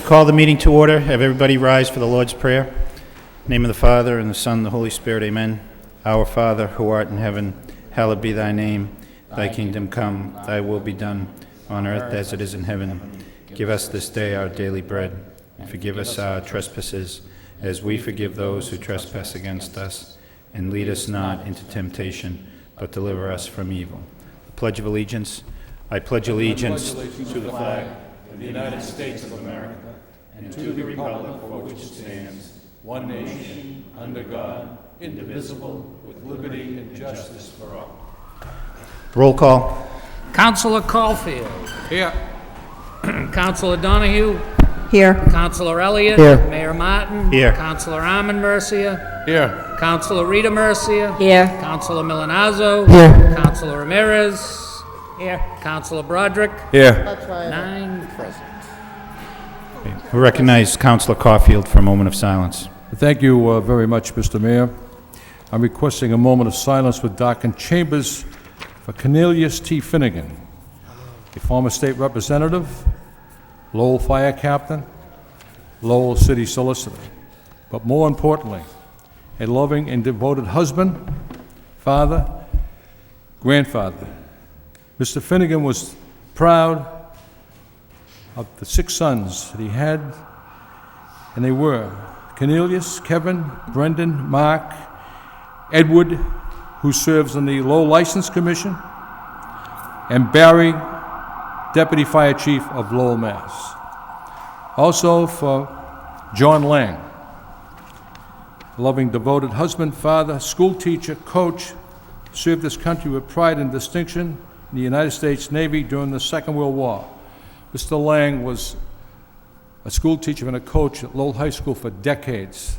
Call the meeting to order. Have everybody rise for the Lord's Prayer. In the name of the Father, and the Son, and the Holy Spirit, amen. Our Father, who art in heaven, hallowed be thy name. Thy kingdom come, thy will be done, on earth as it is in heaven. Give us this day our daily bread, and forgive us our trespasses, as we forgive those who trespass against us. And lead us not into temptation, but deliver us from evil. The Pledge of Allegiance. I pledge allegiance to the flag of the United States of America, and to the republic for which it stands, one nation, under God, indivisible, with liberty and justice for all. Roll call. Councilor Caulfield. Here. Councilor Donahue. Here. Councilor Elliott. Here. Mayor Martin. Here. Councilor Armand Mercia. Here. Councilor Rita Mercia. Here. Councilor Milanazzo. Here. Councilor Ramirez. Here. Councilor Broderick. Here. 9 present. We recognize Councilor Caulfield for a moment of silence. Thank you very much, Mr. Mayor. I'm requesting a moment of silence with darkened chambers for Cornelius T. Finnegan, a former state representative, Lowell fire captain, Lowell city solicitor, but more importantly, a loving and devoted husband, father, grandfather. Mr. Finnegan was proud of the 6 sons that he had, and they were Cornelius, Kevin, Brendan, Mark, Edward, who serves on the Lowell License Commission, and Barry, Deputy Fire Chief of Lowell, Mass. Also for John Lang, loving, devoted husband, father, school teacher, coach, served this country with pride and distinction in the United States Navy during the Second World War. Mr. Lang was a school teacher and a coach at Lowell High School for decades,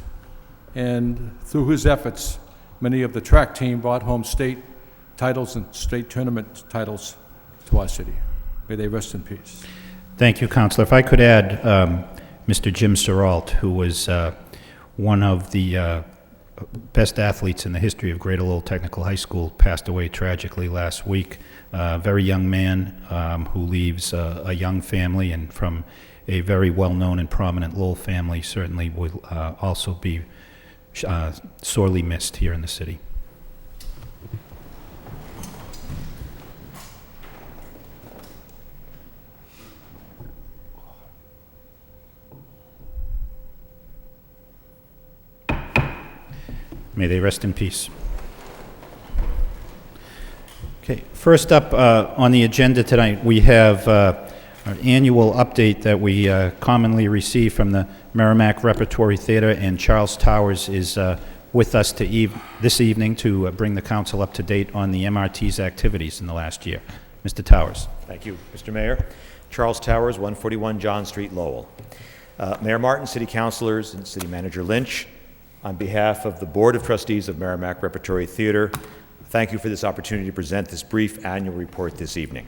and through his efforts, many of the track team brought home state titles and state tournament titles to our city. May they rest in peace. Thank you, Councilor. If I could add, Mr. Jim Serrault, who was one of the best athletes in the history of Greater Lowell Technical High School, passed away tragically last week. A very young man who leaves a young family, and from a very well-known and prominent Lowell family, certainly will also be sorely missed here in the city. May they rest in peace. Okay, first up on the agenda tonight, we have an annual update that we commonly receive from the Merrimack Repertory Theater, and Charles Towers is with us this evening to bring the council up to date on the MRT's activities in the last year. Mr. Towers. Thank you, Mr. Mayor. Charles Towers, 141 John Street, Lowell. Mayor Martin, City Councilors, and City Manager Lynch, on behalf of the Board of Trustees of Merrimack Repertory Theater, thank you for this opportunity to present this brief annual report this evening.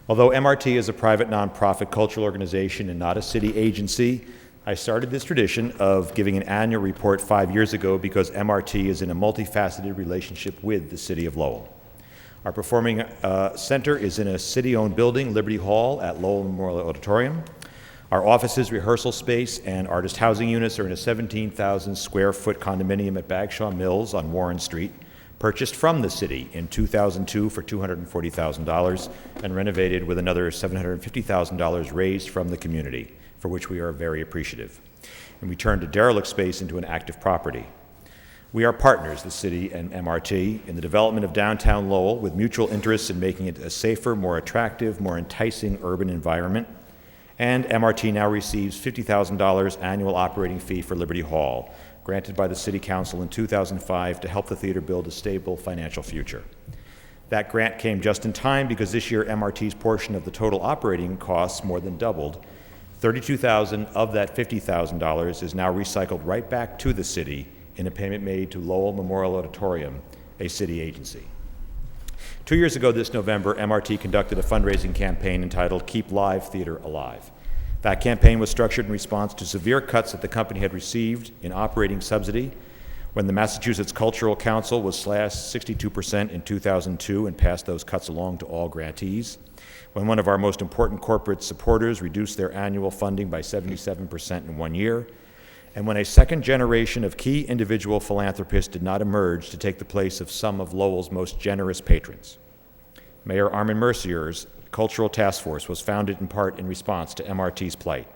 Although MRT is a private nonprofit cultural organization and not a city agency, I started this tradition of giving an annual report 5 years ago because MRT is in a multifaceted relationship with the City of Lowell. Our performing center is in a city-owned building, Liberty Hall at Lowell Memorial Auditorium. Our offices, rehearsal space, and artist housing units are in a 17,000 square foot condominium at Bagshaw Mills on Warren Street, purchased from the city in 2002 for $240,000 and renovated with another $750,000 raised from the community, for which we are very appreciative. And we turned a derelict space into an active property. We are partners, the city and MRT, in the development of downtown Lowell with mutual interests in making it a safer, more attractive, more enticing urban environment. And MRT now receives $50,000 annual operating fee for Liberty Hall, granted by the City Council in 2005 to help the theater build a stable financial future. That grant came just in time because this year MRT's portion of the total operating costs more than doubled. $32,000 of that $50,000 is now recycled right back to the city in a payment made to Lowell Memorial Auditorium, a city agency. 2 years ago this November, MRT conducted a fundraising campaign entitled Keep Live Theater Alive. That campaign was structured in response to severe cuts that the company had received in operating subsidy, When the Massachusetts Cultural Council was slashed 62% in 2002 and passed those cuts along to all grantees. When one of our most important corporate supporters reduced their annual funding by 77% in 1 year. And when a second generation of key individual philanthropists did not emerge to take the place of some of Lowell's most generous patrons. Mayor Armin Mercier's Cultural Task Force was founded in part in response to MRT's plight.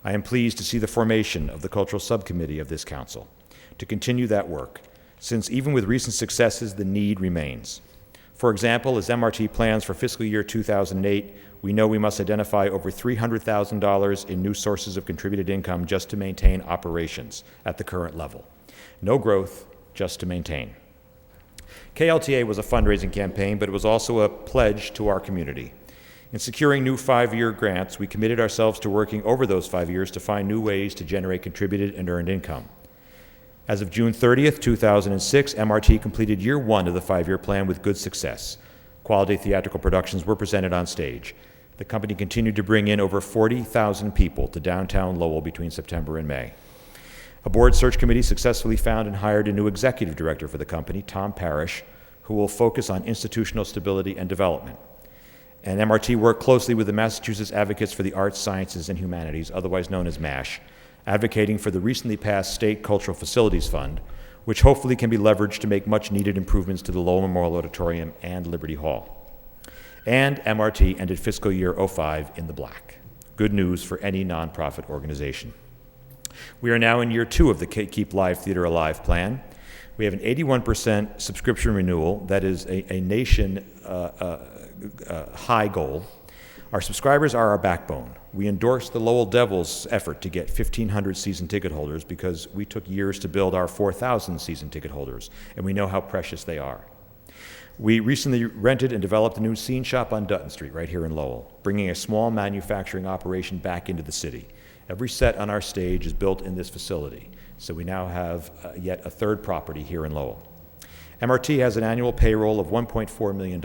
I am pleased to see the formation of the Cultural Subcommittee of this council to continue that work, since even with recent successes, the need remains. For example, as MRT plans for fiscal year 2008, we know we must identify over $300,000 in new sources of contributed income just to maintain operations at the current level. No growth, just to maintain. KLTA was a fundraising campaign, but it was also a pledge to our community. In securing new 5-year grants, we committed ourselves to working over those 5 years to find new ways to generate contributed and earned income. As of June 30th, 2006, MRT completed year 1 of the 5-year plan with good success. Quality theatrical productions were presented on stage. The company continued to bring in over 40,000 people to downtown Lowell between September and May. A board search committee successfully found and hired a new executive director for the company, Tom Parrish, who will focus on institutional stability and development. And MRT worked closely with the Massachusetts Advocates for the Arts, Sciences, and Humanities, otherwise known as MASH, advocating for the recently passed State Cultural Facilities Fund, which hopefully can be leveraged to make much-needed improvements to the Lowell Memorial Auditorium and Liberty Hall. And MRT ended fiscal year 05 in the black. Good news for any nonprofit organization. We are now in year 2 of the Keep Live Theater Alive plan. We have an 81% subscription renewal. That is a nation high goal. Our subscribers are our backbone. We endorse the Lowell Devils' effort to get 1,500 season ticket holders because we took years to build our 4,000 season ticket holders, and we know how precious they are. We recently rented and developed a new scene shop on Dutton Street right here in Lowell, bringing a small manufacturing operation back into the city. Every set on our stage is built in this facility, so we now have yet a third property here in Lowell. MRT has an annual payroll of $1.4 million.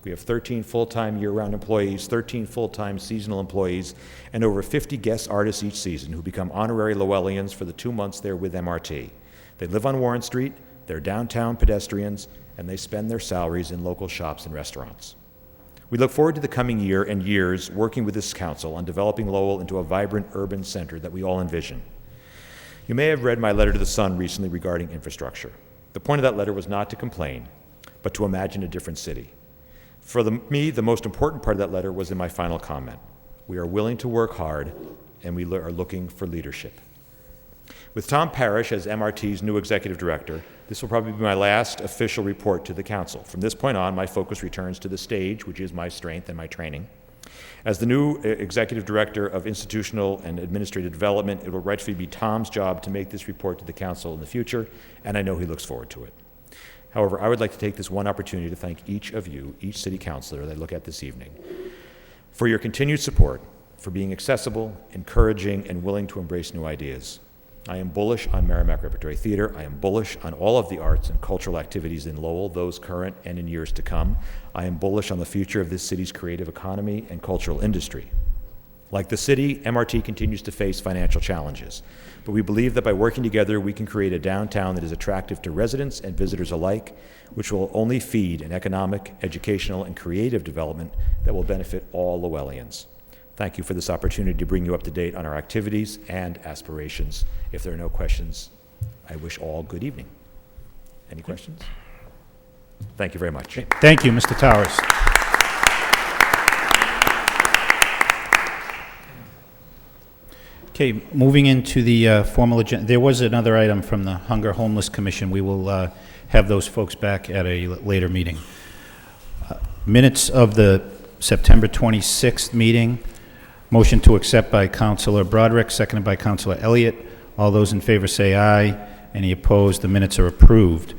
We have 13 full-time year-round employees, 13 full-time seasonal employees, and over 50 guest artists each season who become honorary Lowellians for the 2 months they're with MRT. They live on Warren Street, they're downtown pedestrians, and they spend their salaries in local shops and restaurants. We look forward to the coming year and years working with this council on developing Lowell into a vibrant urban center that we all envision. You may have read my letter to the Sun recently regarding infrastructure. The point of that letter was not to complain, but to imagine a different city. For me, the most important part of that letter was in my final comment. We are willing to work hard, and we are looking for leadership. With Tom Parrish as MRT's new executive director, this will probably be my last official report to the council. From this point on, my focus returns to the stage, which is my strength and my training. As the new executive director of institutional and administrative development, it will rightfully be Tom's job to make this report to the council in the future, and I know he looks forward to it. However, I would like to take this one opportunity to thank each of you, each city councilor that I look at this evening, for your continued support, for being accessible, encouraging, and willing to embrace new ideas. I am bullish on Merrimack Repertory Theater. I am bullish on all of the arts and cultural activities in Lowell, those current and in years to come. I am bullish on the future of this city's creative economy and cultural industry. Like the city, MRT continues to face financial challenges, but we believe that by working together, we can create a downtown that is attractive to residents and visitors alike, which will only feed an economic, educational, and creative development that will benefit all Lowellians. Thank you for this opportunity to bring you up to date on our activities and aspirations. If there are no questions, I wish all good evening. Any questions? Thank you very much. Thank you, Mr. Towers. Okay, moving into the formal agenda. There was another item from the Hunger Homeless Commission. We will have those folks back at a later meeting. Minutes of the September 26th meeting. Motion to accept by Councilor Broderick, seconded by Councilor Elliott. All those in favor say aye. Any opposed? The minutes are approved.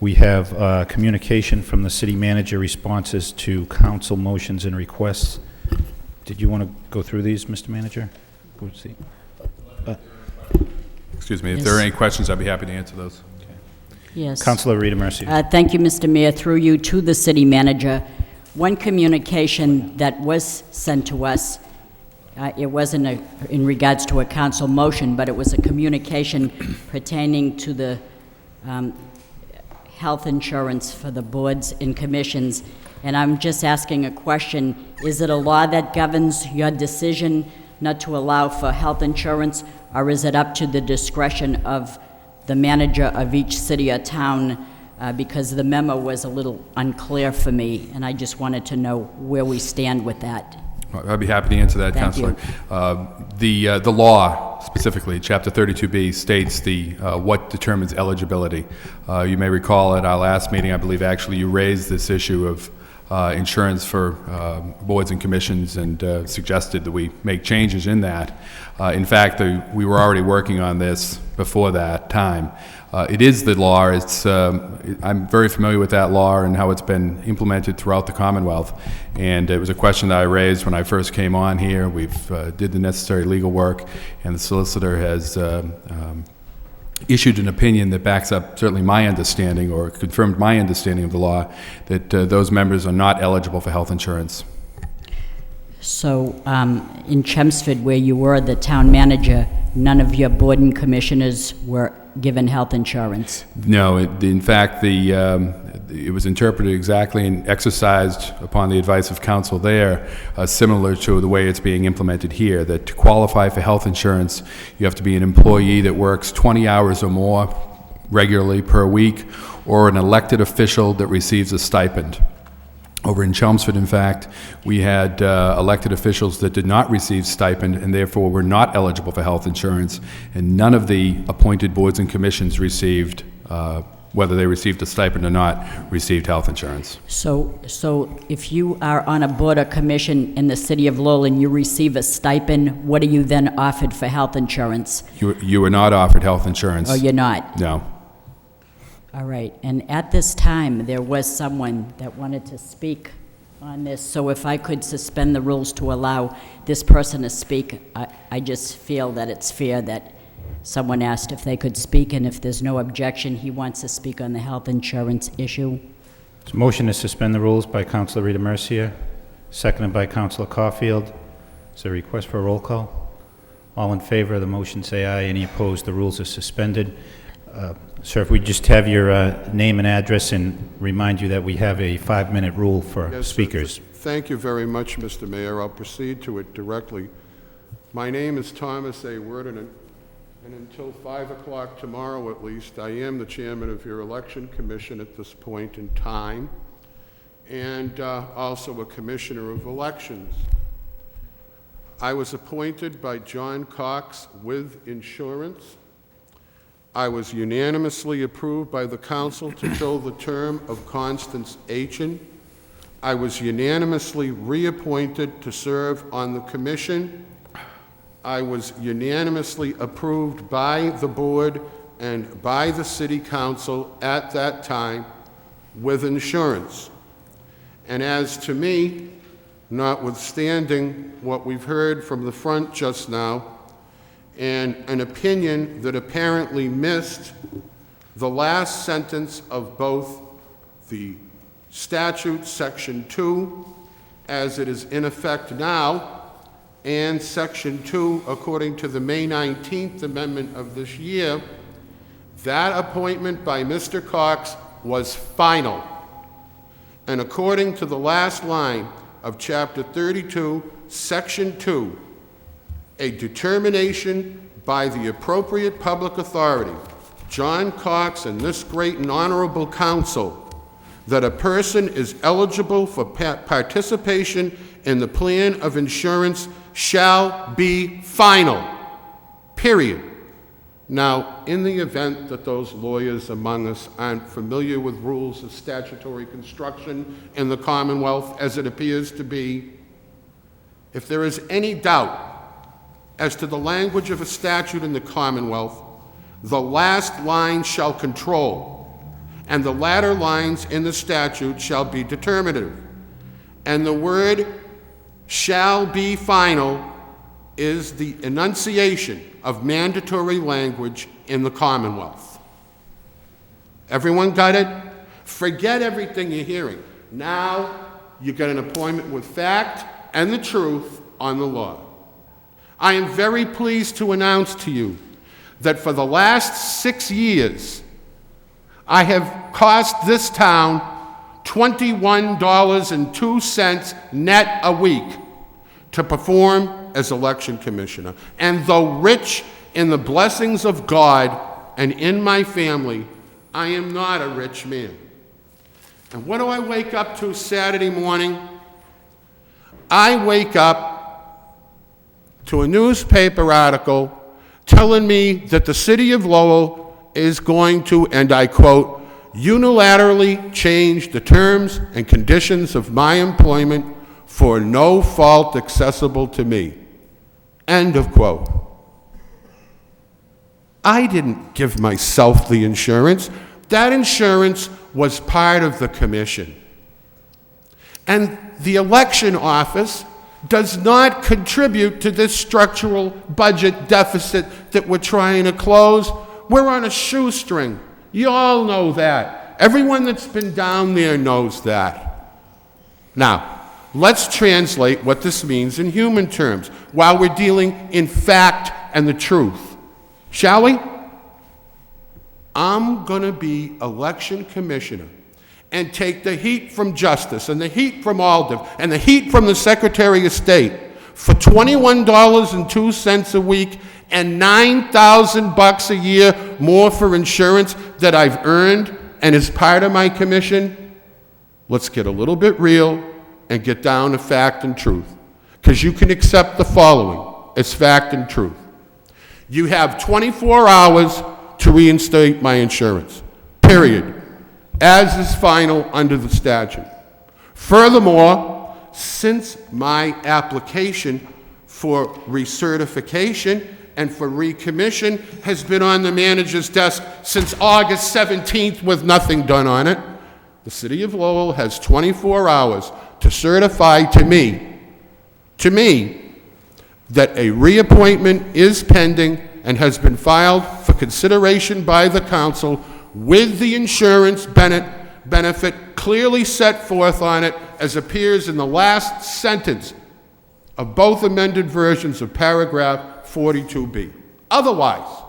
We have communication from the city manager, responses to council motions and requests. Did you want to go through these, Mr. Manager? Excuse me, if there are any questions, I'd be happy to answer those. Yes. Councilor Rita Mercier. Thank you, Mr. Mayor. Through you to the city manager. One communication that was sent to us, it wasn't in regards to a council motion, but it was a communication pertaining to the health insurance for the boards and commissions. And I'm just asking a question. Is it a law that governs your decision not to allow for health insurance, or is it up to the discretion of the manager of each city or town? Because the memo was a little unclear for me, and I just wanted to know where we stand with that. I'd be happy to answer that, Thank you. Counselor. The law, specifically, Chapter 32B, states what determines eligibility. You may recall at our last meeting, I believe actually you raised this issue of insurance for boards and commissions and suggested that we make changes in that. In fact, we were already working on this before that time. It is the law. I'm very familiar with that law and how it's been implemented throughout the Commonwealth. And it was a question that I raised when I first came on here. We've did the necessary legal work, and the solicitor has issued an opinion that backs up certainly my understanding, or confirmed my understanding of the law, that those members are not eligible for health insurance. So in Chelmsford, where you were the town manager, none of your board and commissioners were given health insurance? No, in fact, it was interpreted exactly and exercised upon the advice of counsel there, similar to the way it's being implemented here, that to qualify for health insurance, you have to be an employee that works 20 hours or more regularly per week, or an elected official that receives a stipend. Over in Chelmsford, in fact, we had elected officials that did not receive stipend and therefore were not eligible for health insurance, and none of the appointed boards and commissions received, whether they received a stipend or not, received health insurance. So if you are on a board or commission in the city of Lowell and you receive a stipend, what are you then offered for health insurance? You were not offered health insurance. Oh, you're not? No. All right, and at this time, there was someone that wanted to speak on this, so if I could suspend the rules to allow this person to speak, I just feel that it's fair that someone asked if they could speak, and if there's no objection, he wants to speak on the health insurance issue. There's a motion to suspend the rules by Councilor Rita Mercier, seconded by Councilor Caulfield. Is there a request for a roll call? All in favor of the motion say aye. Any opposed? The rules are suspended. Sir, if we just have your name and address and remind you that we have a 5-minute rule for Yes, speakers. Thank you very much, Mr. Mayor. I'll proceed to it directly. My name is Thomas A. Worden, and until 5 o'clock tomorrow at least, I am the chairman of your election commission at this point in time, and also a commissioner of elections. I was appointed by John Cox with insurance. I was unanimously approved by the council to fill the term of Constance Aitchen. I was unanimously reappointed to serve on the commission. I was unanimously approved by the board and by the city council at that time with insurance. And as to me, notwithstanding what we've heard from the front just now, and an opinion that apparently missed the last sentence of both the statute, Section 2, as it is in effect now, and Section 2, according to the May 19th Amendment of this year, that appointment by Mr. Cox was final. And according to the last line of Chapter 32, Section 2, a determination by the appropriate public authority, John Cox and this great and honorable council, that a person is eligible for participation in the plan of insurance shall be final, period. Now, in the event that those lawyers among us aren't familiar with rules of statutory construction in the Commonwealth, as it appears to be, if there is any doubt as to the language of a statute in the Commonwealth, the last line shall control, and the latter lines in the statute shall be determinative. And the word shall be final is the enunciation of mandatory language in the Commonwealth. Everyone got it? Forget everything you're hearing. Now you get an appointment with fact and the truth on the law. I am very pleased to announce to you that for the last 6 years, I have cost this town $21.02 net a week to perform as election commissioner. And though rich in the blessings of God and in my family, I am not a rich man. And what do I wake up to Saturday morning? I wake up to a newspaper article telling me that the city of Lowell is going to, and I quote, unilaterally change the terms and conditions of my employment for no fault accessible to me. End of quote. I didn't give myself the insurance. That insurance was part of the commission. And the election office does not contribute to this structural budget deficit that we're trying to close. We're on a shoestring. You all know that. Everyone that's been down there knows that. Now, let's translate what this means in human terms while we're dealing in fact and the truth. Shall we? I'm going to be election commissioner and take the heat from Justice and the heat from Aldiv and the heat from the Secretary of State for $21.02 a week and $9,000 a year more for insurance that I've earned and is part of my commission. Let's get a little bit real and get down to fact and truth, because you can accept the following as fact and truth. You have 24 hours to reinstate my insurance, period, as is final under the statute. Furthermore, since my application for recertification and for recommission has been on the manager's desk since August 17th with nothing done on it, the city of Lowell has 24 hours to certify to me that a reappointment is pending and has been filed for consideration by the council with the insurance benefit clearly set forth on it as appears in the last sentence of both amended versions of paragraph 42B. Otherwise,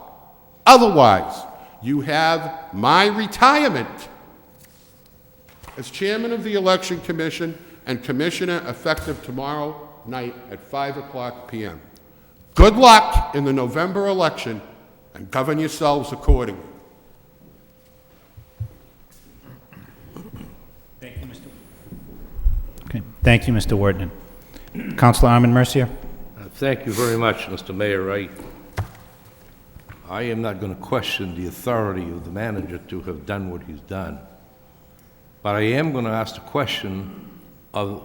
you have my retirement as chairman of the election commission and commissioner effective tomorrow night at 5:00 p.m. Good luck in the November election, and govern yourselves accordingly. Okay. Thank you, Mr. Warden. Councilor Armin Mercier? Thank you very much, Mr. Mayor. I am not going to question the authority of the manager to have done what he's done, but I am going to ask the question of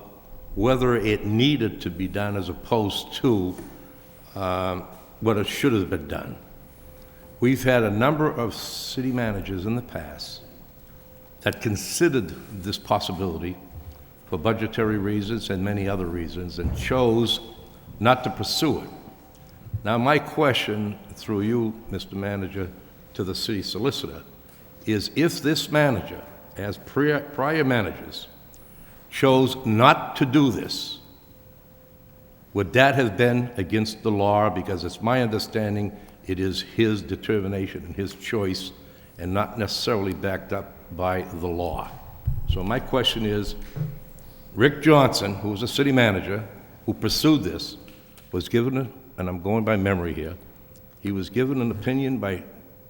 whether it needed to be done as opposed to what it should have been done. We've had a number of city managers in the past that considered this possibility for budgetary reasons and many other reasons and chose not to pursue it. Now, my question through you, Mr. Manager, to the city solicitor is if this manager, as prior managers, chose not to do this, would that have been against the law? Because it's my understanding it is his determination and his choice and not necessarily backed up by the law. So my question is, Rick Johnson, who was a city manager, who pursued this, was given, and I'm going by memory here, he was given an opinion by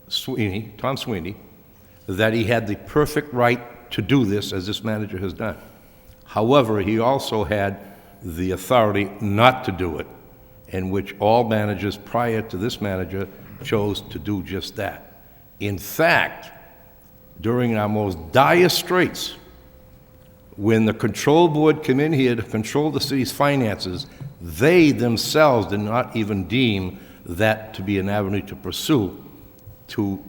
Tom Sweeney, that he had the perfect right to do this as this manager has done. However, he also had the authority not to do it, in which all managers prior to this manager chose to do just that. In fact, during our most dire straits, when the control board came in here to control the city's finances, they themselves did not even deem that to be an avenue to pursue, to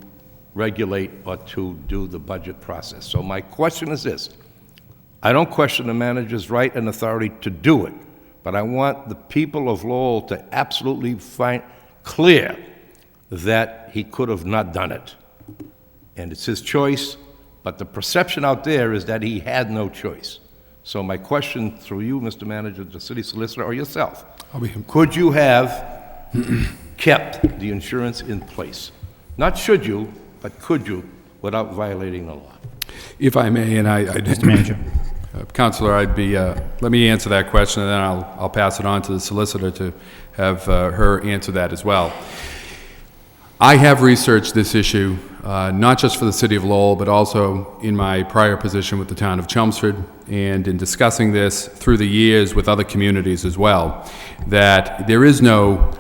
regulate or to do the budget process. So my question is this. I don't question the manager's right and authority to do it, but I want the people of Lowell to absolutely find clear that he could have not done it. And it's his choice, but the perception out there is that he had no choice. So my question through you, Mr. Manager, the city solicitor, or yourself, could you have kept the insurance in place? Not should you, but could you without violating the law? If I may, and Mr. Manager. Counselor, let me answer that question, and then I'll pass it on to the solicitor to have her answer that as well. I have researched this issue, not just for the city of Lowell, but also in my prior position with the town of Chelmsford, and in discussing this through the years with other communities as well, that there is no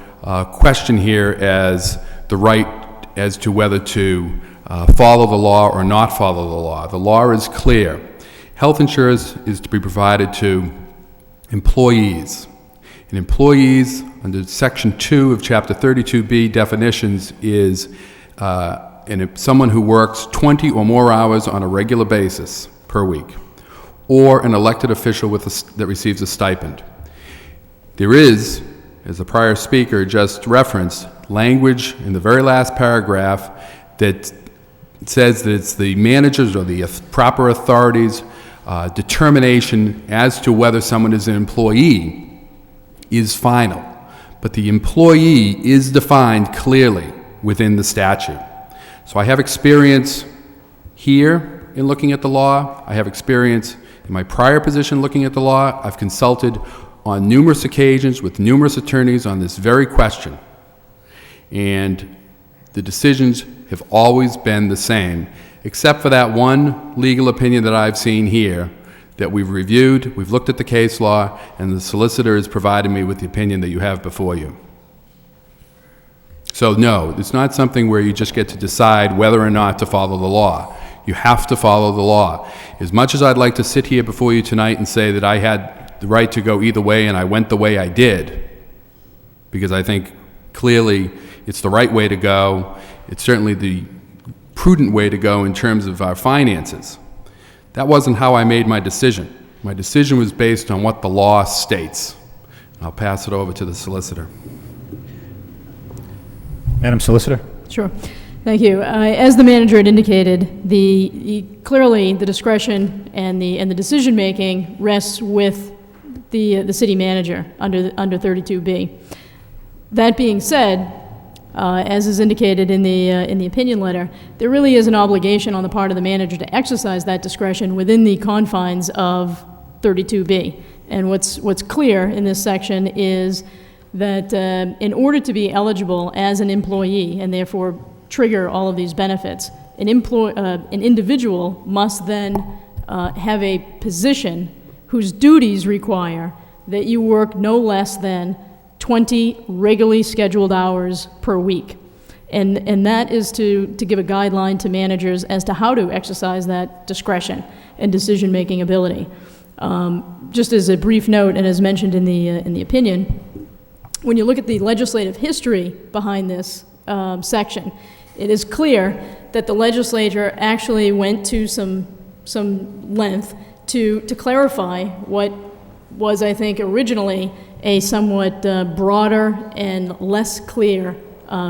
question here as the right as to whether to follow the law or not follow the law. The law is clear. Health insurance is to be provided to employees. And employees, under Section 2 of Chapter 32B definitions, is someone who works 20 or more hours on a regular basis per week, or an elected official that receives a stipend. There is, as the prior speaker just referenced, language in the very last paragraph that says that it's the managers or the proper authorities' determination as to whether someone is an employee is final. But the employee is defined clearly within the statute. So I have experience here in looking at the law. I have experience in my prior position looking at the law. I've consulted on numerous occasions with numerous attorneys on this very question. And the decisions have always been the same, except for that one legal opinion that I've seen here that we've reviewed, we've looked at the case law, and the solicitor has provided me with the opinion that you have before you. So no, it's not something where you just get to decide whether or not to follow the law. You have to follow the law. As much as I'd like to sit here before you tonight and say that I had the right to go either way and I went the way I did, because I think clearly it's the right way to go, it's certainly the prudent way to go in terms of our finances. That wasn't how I made my decision. My decision was based on what the law states. I'll pass it over to the solicitor. Madam Solicitor? Sure. Thank you. As the manager had indicated, clearly the discretion and the decision-making rests with the city manager under 32B. That being said, as is indicated in the opinion letter, there really is an obligation on the part of the manager to exercise that discretion within the confines of 32B. And what's clear in this section is that in order to be eligible as an employee and therefore trigger all of these benefits, an individual must then have a position whose duties require that you work no less than 20 regularly scheduled hours per week. And that is to give a guideline to managers as to how to exercise that discretion and decision-making ability. Just as a brief note, and as mentioned in the opinion, when you look at the legislative history behind this section, it is clear that the legislature actually went to some length to clarify what was, I think, originally a somewhat broader and less clear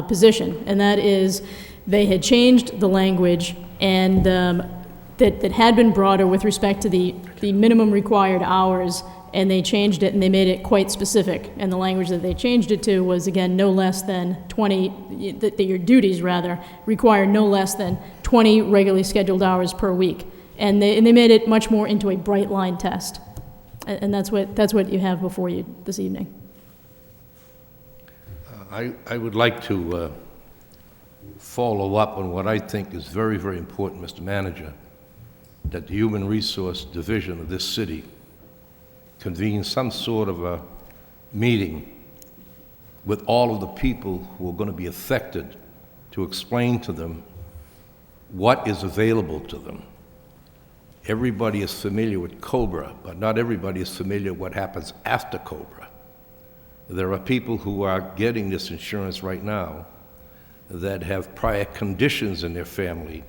position, and that is they had changed the language and that had been broader with respect to the minimum required hours, and they changed it and they made it quite specific. And the language that they changed it to was, again, no less than 20, that your duties, rather, require no less than 20 regularly scheduled hours per week. And they made it much more into a bright line test. And that's what you have before you this evening. I would like to follow up on what I think is very, very important, Mr. Manager, that the Human Resource Division of this city convene some sort of a meeting with all of the people who are going to be affected to explain to them what is available to them. Everybody is familiar with COBRA, but not everybody is familiar with what happens after COBRA. There are people who are getting this insurance right now that have prior conditions in their family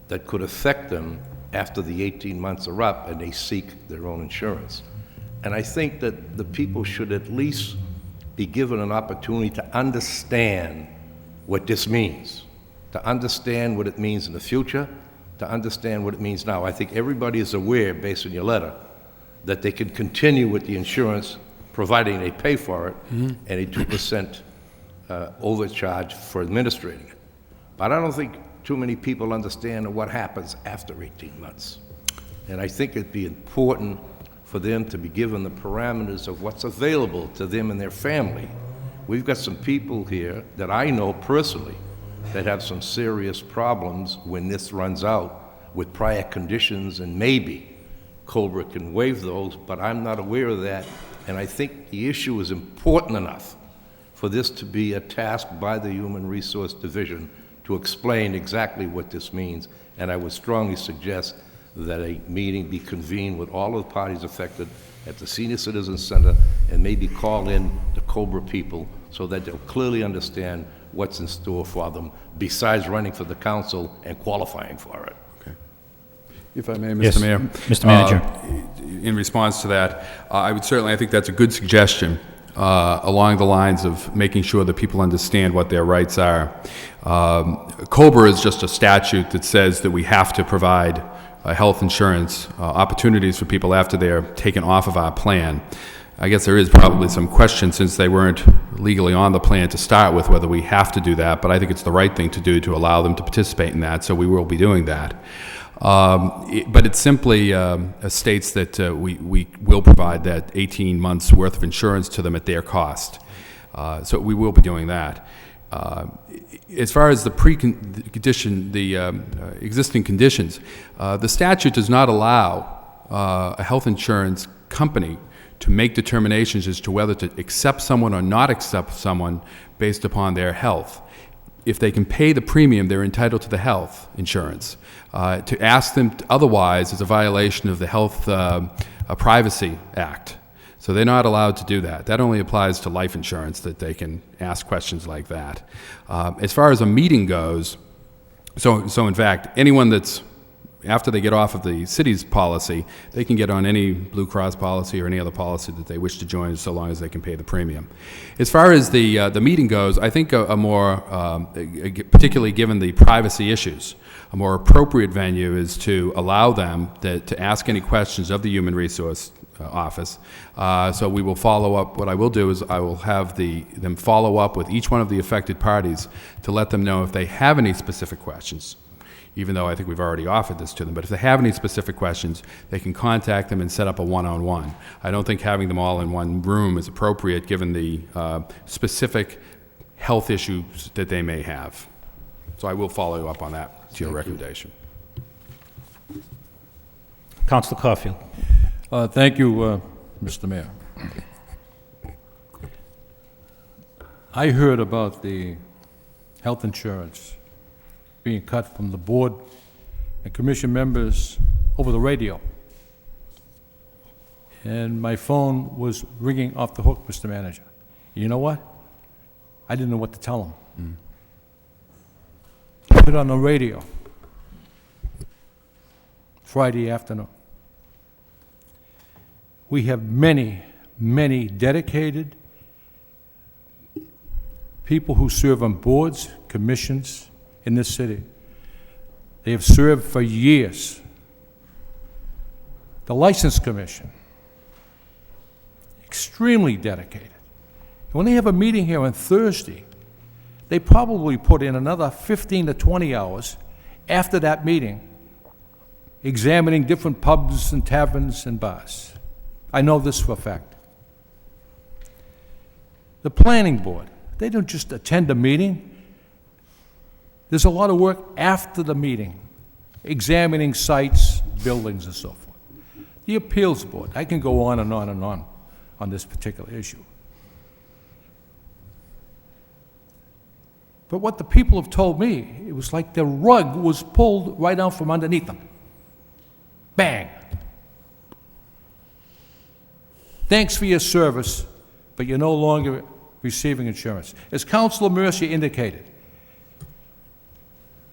that could affect them after the 18 months are up and they seek their own insurance. And I think that the people should at least be given an opportunity to understand what this means, to understand what it means in the future, to understand what it means now. I think everybody is aware, based on your letter, that they can continue with the insurance providing they pay for it, and a 2% overcharge for administrating it. But I don't think too many people understand what happens after 18 months. And I think it'd be important for them to be given the parameters of what's available to them and their family. We've got some people here that I know personally that have some serious problems when this runs out with prior conditions, and maybe Cobra can waive those, but I'm not aware of that. And I think the issue is important enough for this to be a task by the Human Resource Division to explain exactly what this means. And I would strongly suggest that a meeting be convened with all of the parties affected at the Senior Citizen Center, and maybe call in the Cobra people so that they'll clearly understand what's in store for them, besides running for the council and qualifying for it. If I may, Mr. Yes, Mayor. Mr. Manager. In response to that, I think that's a good suggestion along the lines of making sure that people understand what their rights are. COBRA is just a statute that says that we have to provide health insurance opportunities for people after they're taken off of our plan. I guess there is probably some question, since they weren't legally on the plan to start with, whether we have to do that, but I think it's the right thing to do to allow them to participate in that, so we will be doing that. But it simply states that we will provide that 18 months worth of insurance to them at their cost. So we will be doing that. As far as the precondition, the existing conditions, the statute does not allow a health insurance company to make determinations as to whether to accept someone or not accept someone based upon their health. If they can pay the premium, they're entitled to the health insurance. To ask them otherwise is a violation of the Health Privacy Act. So they're not allowed to do that. That only applies to life insurance, that they can ask questions like that. As far as a meeting goes, so in fact, anyone that's, after they get off of the city's policy, they can get on any Blue Cross policy or any other policy that they wish to join, so long as they can pay the premium. As far as the meeting goes, I think a more, particularly given the privacy issues, a more appropriate venue is to allow them to ask any questions of the Human Resource Office. So we will follow up. What I will do is I will have them follow up with each one of the affected parties to let them know if they have any specific questions, even though I think we've already offered this to them. But if they have any specific questions, they can contact them and set up a one-on-one. I don't think having them all in one room is appropriate, given the specific health issues that they may have. So I will follow you up on that, to your recommendation. Councilor Caulfield. Thank you, Mr. Mayor. I heard about the health insurance being cut from the board and commission members over the radio. And my phone was ringing off the hook, Mr. Manager. You know what? I didn't know what to tell them. Put it on the radio Friday afternoon. We have many, many dedicated people who serve on boards, commissions in this city. They have served for years. The License Commission, extremely dedicated. When they have a meeting here on Thursday, they probably put in another 15 to 20 hours after that meeting examining different pubs and taverns and bars. I know this for a fact. The planning board, they don't just attend a meeting. There's a lot of work after the meeting, examining sites, buildings, and so forth. The appeals board, I can go on and on and on this particular issue. But what the people have told me, it was like the rug was pulled right out from underneath them. Bang. Thanks for your service, but you're no longer receiving insurance. As Councilor Mercier indicated,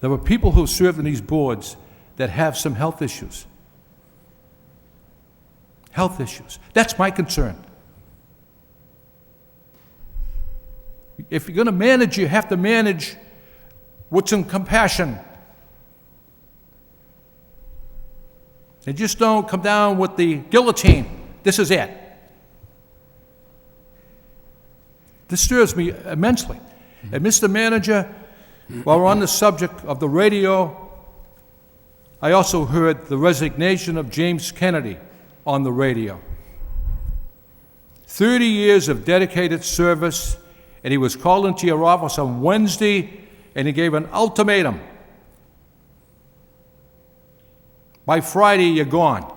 there are people who have served on these boards that have some health issues. Health issues. That's my concern. If you're going to manage, you have to manage with some compassion. And just don't come down with the guillotine. This is it. This stirs me immensely. And Mr. Manager, While we're on the subject of the radio, I also heard the resignation of James Kennedy on the radio. 30 years of dedicated service, and he was called into your office on Wednesday, and he gave an ultimatum. By Friday, you're gone.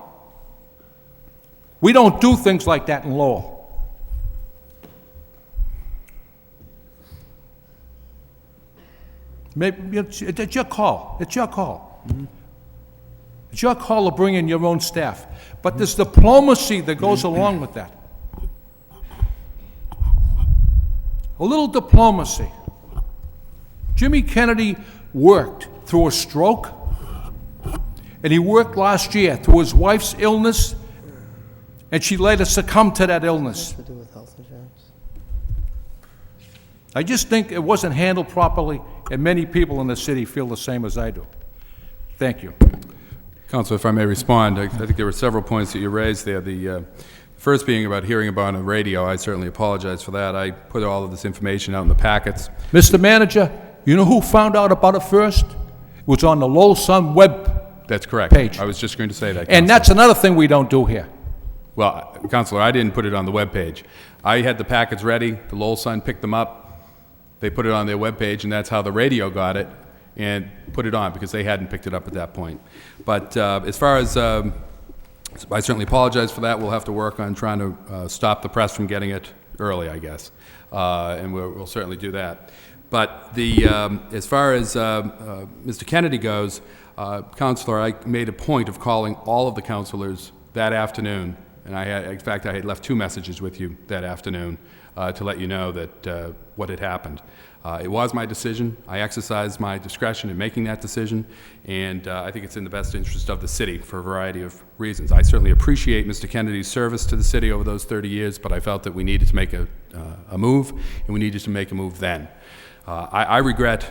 We don't do things like that in Lowell. Maybe it's your call. It's your call. It's your call to bring in your own staff. But there's diplomacy that goes along with that. A little diplomacy. Jimmy Kennedy worked through a stroke, and he worked last year through his wife's illness, and she later succumbed to that illness. I just think it wasn't handled properly, and many people in the city feel the same as I do. Thank you. Councilor, if I may respond, I think there were several points that you raised there. The first being about hearing about on the radio. I certainly apologize for that. I put all of this information out in the packets. Mr. Manager, you know who found out about it first? It was on the Lowell Sun web That's correct. page. I was just going to say that, And that's another thing we don't do here. Well, Councilor, I didn't put it on the webpage. I had the packets ready. The Lowell Sun picked them up. They put it on their webpage, and that's how the radio got it and put it on, because they hadn't picked it up at that point. But as far as, I certainly apologize for that. We'll have to work on trying to stop the press from getting it early, I guess. And we'll certainly do that. But as far as Mr. Kennedy goes, Councilor, I made a point of calling all of the councilors that afternoon. And in fact, I had left 2 messages with you that afternoon to let you know that what had happened. It was my decision. I exercised my discretion in making that decision, and I think it's in the best interest of the city for a variety of reasons. I certainly appreciate Mr. Kennedy's service to the city over those 30 years, but I felt that we needed to make a move, and we needed to make a move then. I regret,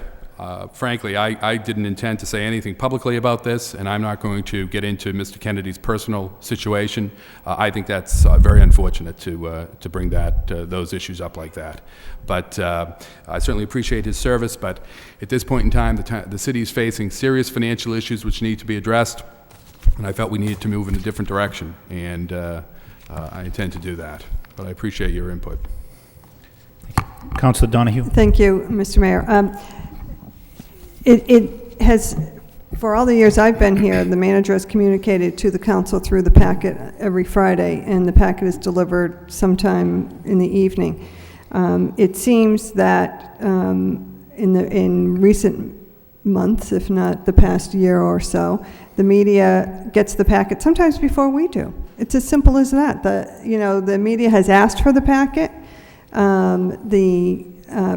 frankly, I didn't intend to say anything publicly about this, and I'm not going to get into Mr. Kennedy's personal situation. I think that's very unfortunate to bring those issues up like that. But I certainly appreciate his service, but at this point in time, the city is facing serious financial issues which need to be addressed, and I felt we needed to move in a different direction, and I intend to do that. But I appreciate your input. Councilor Donahue? Thank you, Mr. Mayor. It has, for all the years I've been here, the manager has communicated to the council through the packet every Friday, and the packet is delivered sometime in the evening. It seems that in recent months, if not the past year or so, the media gets the packet sometimes before we do. It's as simple as that. The media has asked for the packet. The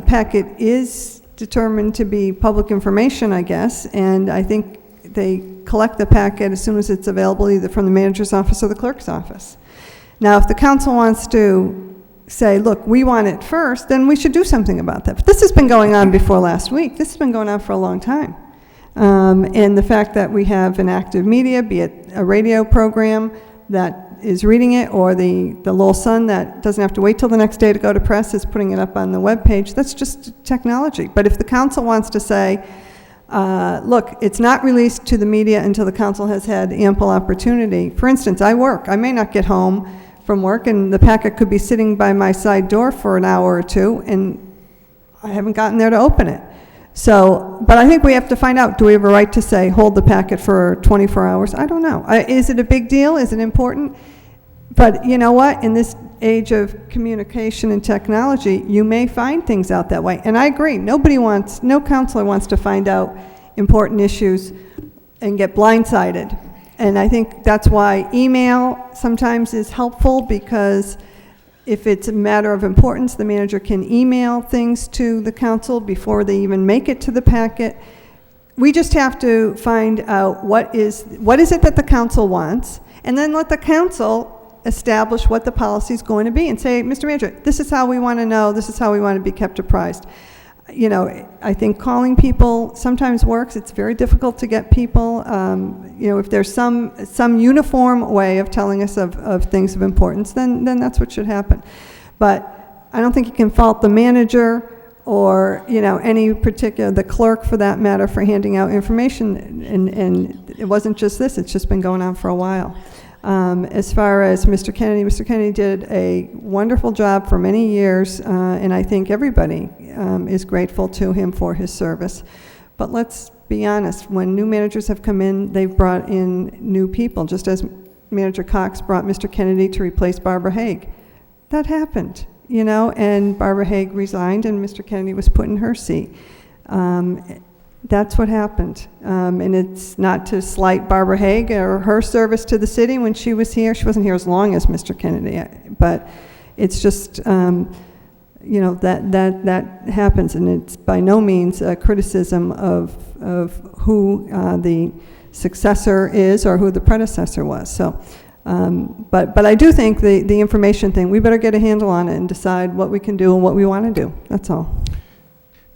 packet is determined to be public information, I guess, and I think they collect the packet as soon as it's available, either from the manager's office or the clerk's office. Now, if the council wants to say, look, we want it first, then we should do something about that. But this has been going on before last week. This has been going on for a long time. And the fact that we have an active media, be it a radio program that is reading it, or the Lowell Sun that doesn't have to wait till the next day to go to press, is putting it up on the webpage. That's just technology. But if the council wants to say, look, it's not released to the media until the council has had ample opportunity. For instance, I work. I may not get home from work, and the packet could be sitting by my side door for an hour or two, and I haven't gotten there to open it. So, but I think we have to find out, do we have a right to say, hold the packet for 24 hours? I don't know. Is it a big deal? Is it important? But you know what? In this age of communication and technology, you may find things out that way. And I agree, no counselor wants to find out important issues and get blindsided. And I think that's why email sometimes is helpful, because if it's a matter of importance, the manager can email things to the council before they even make it to the packet. We just have to find out what is it that the council wants, and then let the council establish what the policy is going to be and say, Mr. Manager, this is how we want to know, this is how we want to be kept apprised. You know, I think calling people sometimes works. It's very difficult to get people. You know, if there's some uniform way of telling us of things of importance, then that's what should happen. But I don't think you can fault the manager or, any particular, the clerk for that matter, for handing out information. And it wasn't just this, it's just been going on for a while. As far as Mr. Kennedy did a wonderful job for many years, and I think everybody is grateful to him for his service. But let's be honest, when new managers have come in, they've brought in new people, just as Manager Cox brought Mr. Kennedy to replace Barbara Haig. That happened, and Barbara Haig resigned and Mr. Kennedy was put in her seat. That's what happened. And it's not to slight Barbara Haig or her service to the city when she was here. She wasn't here as long as Mr. Kennedy, but it's just, that happens, and it's by no means a criticism of who the successor is or who the predecessor was. So, but I do think the information thing, we better get a handle on it and decide what we can do and what we want to do. That's all.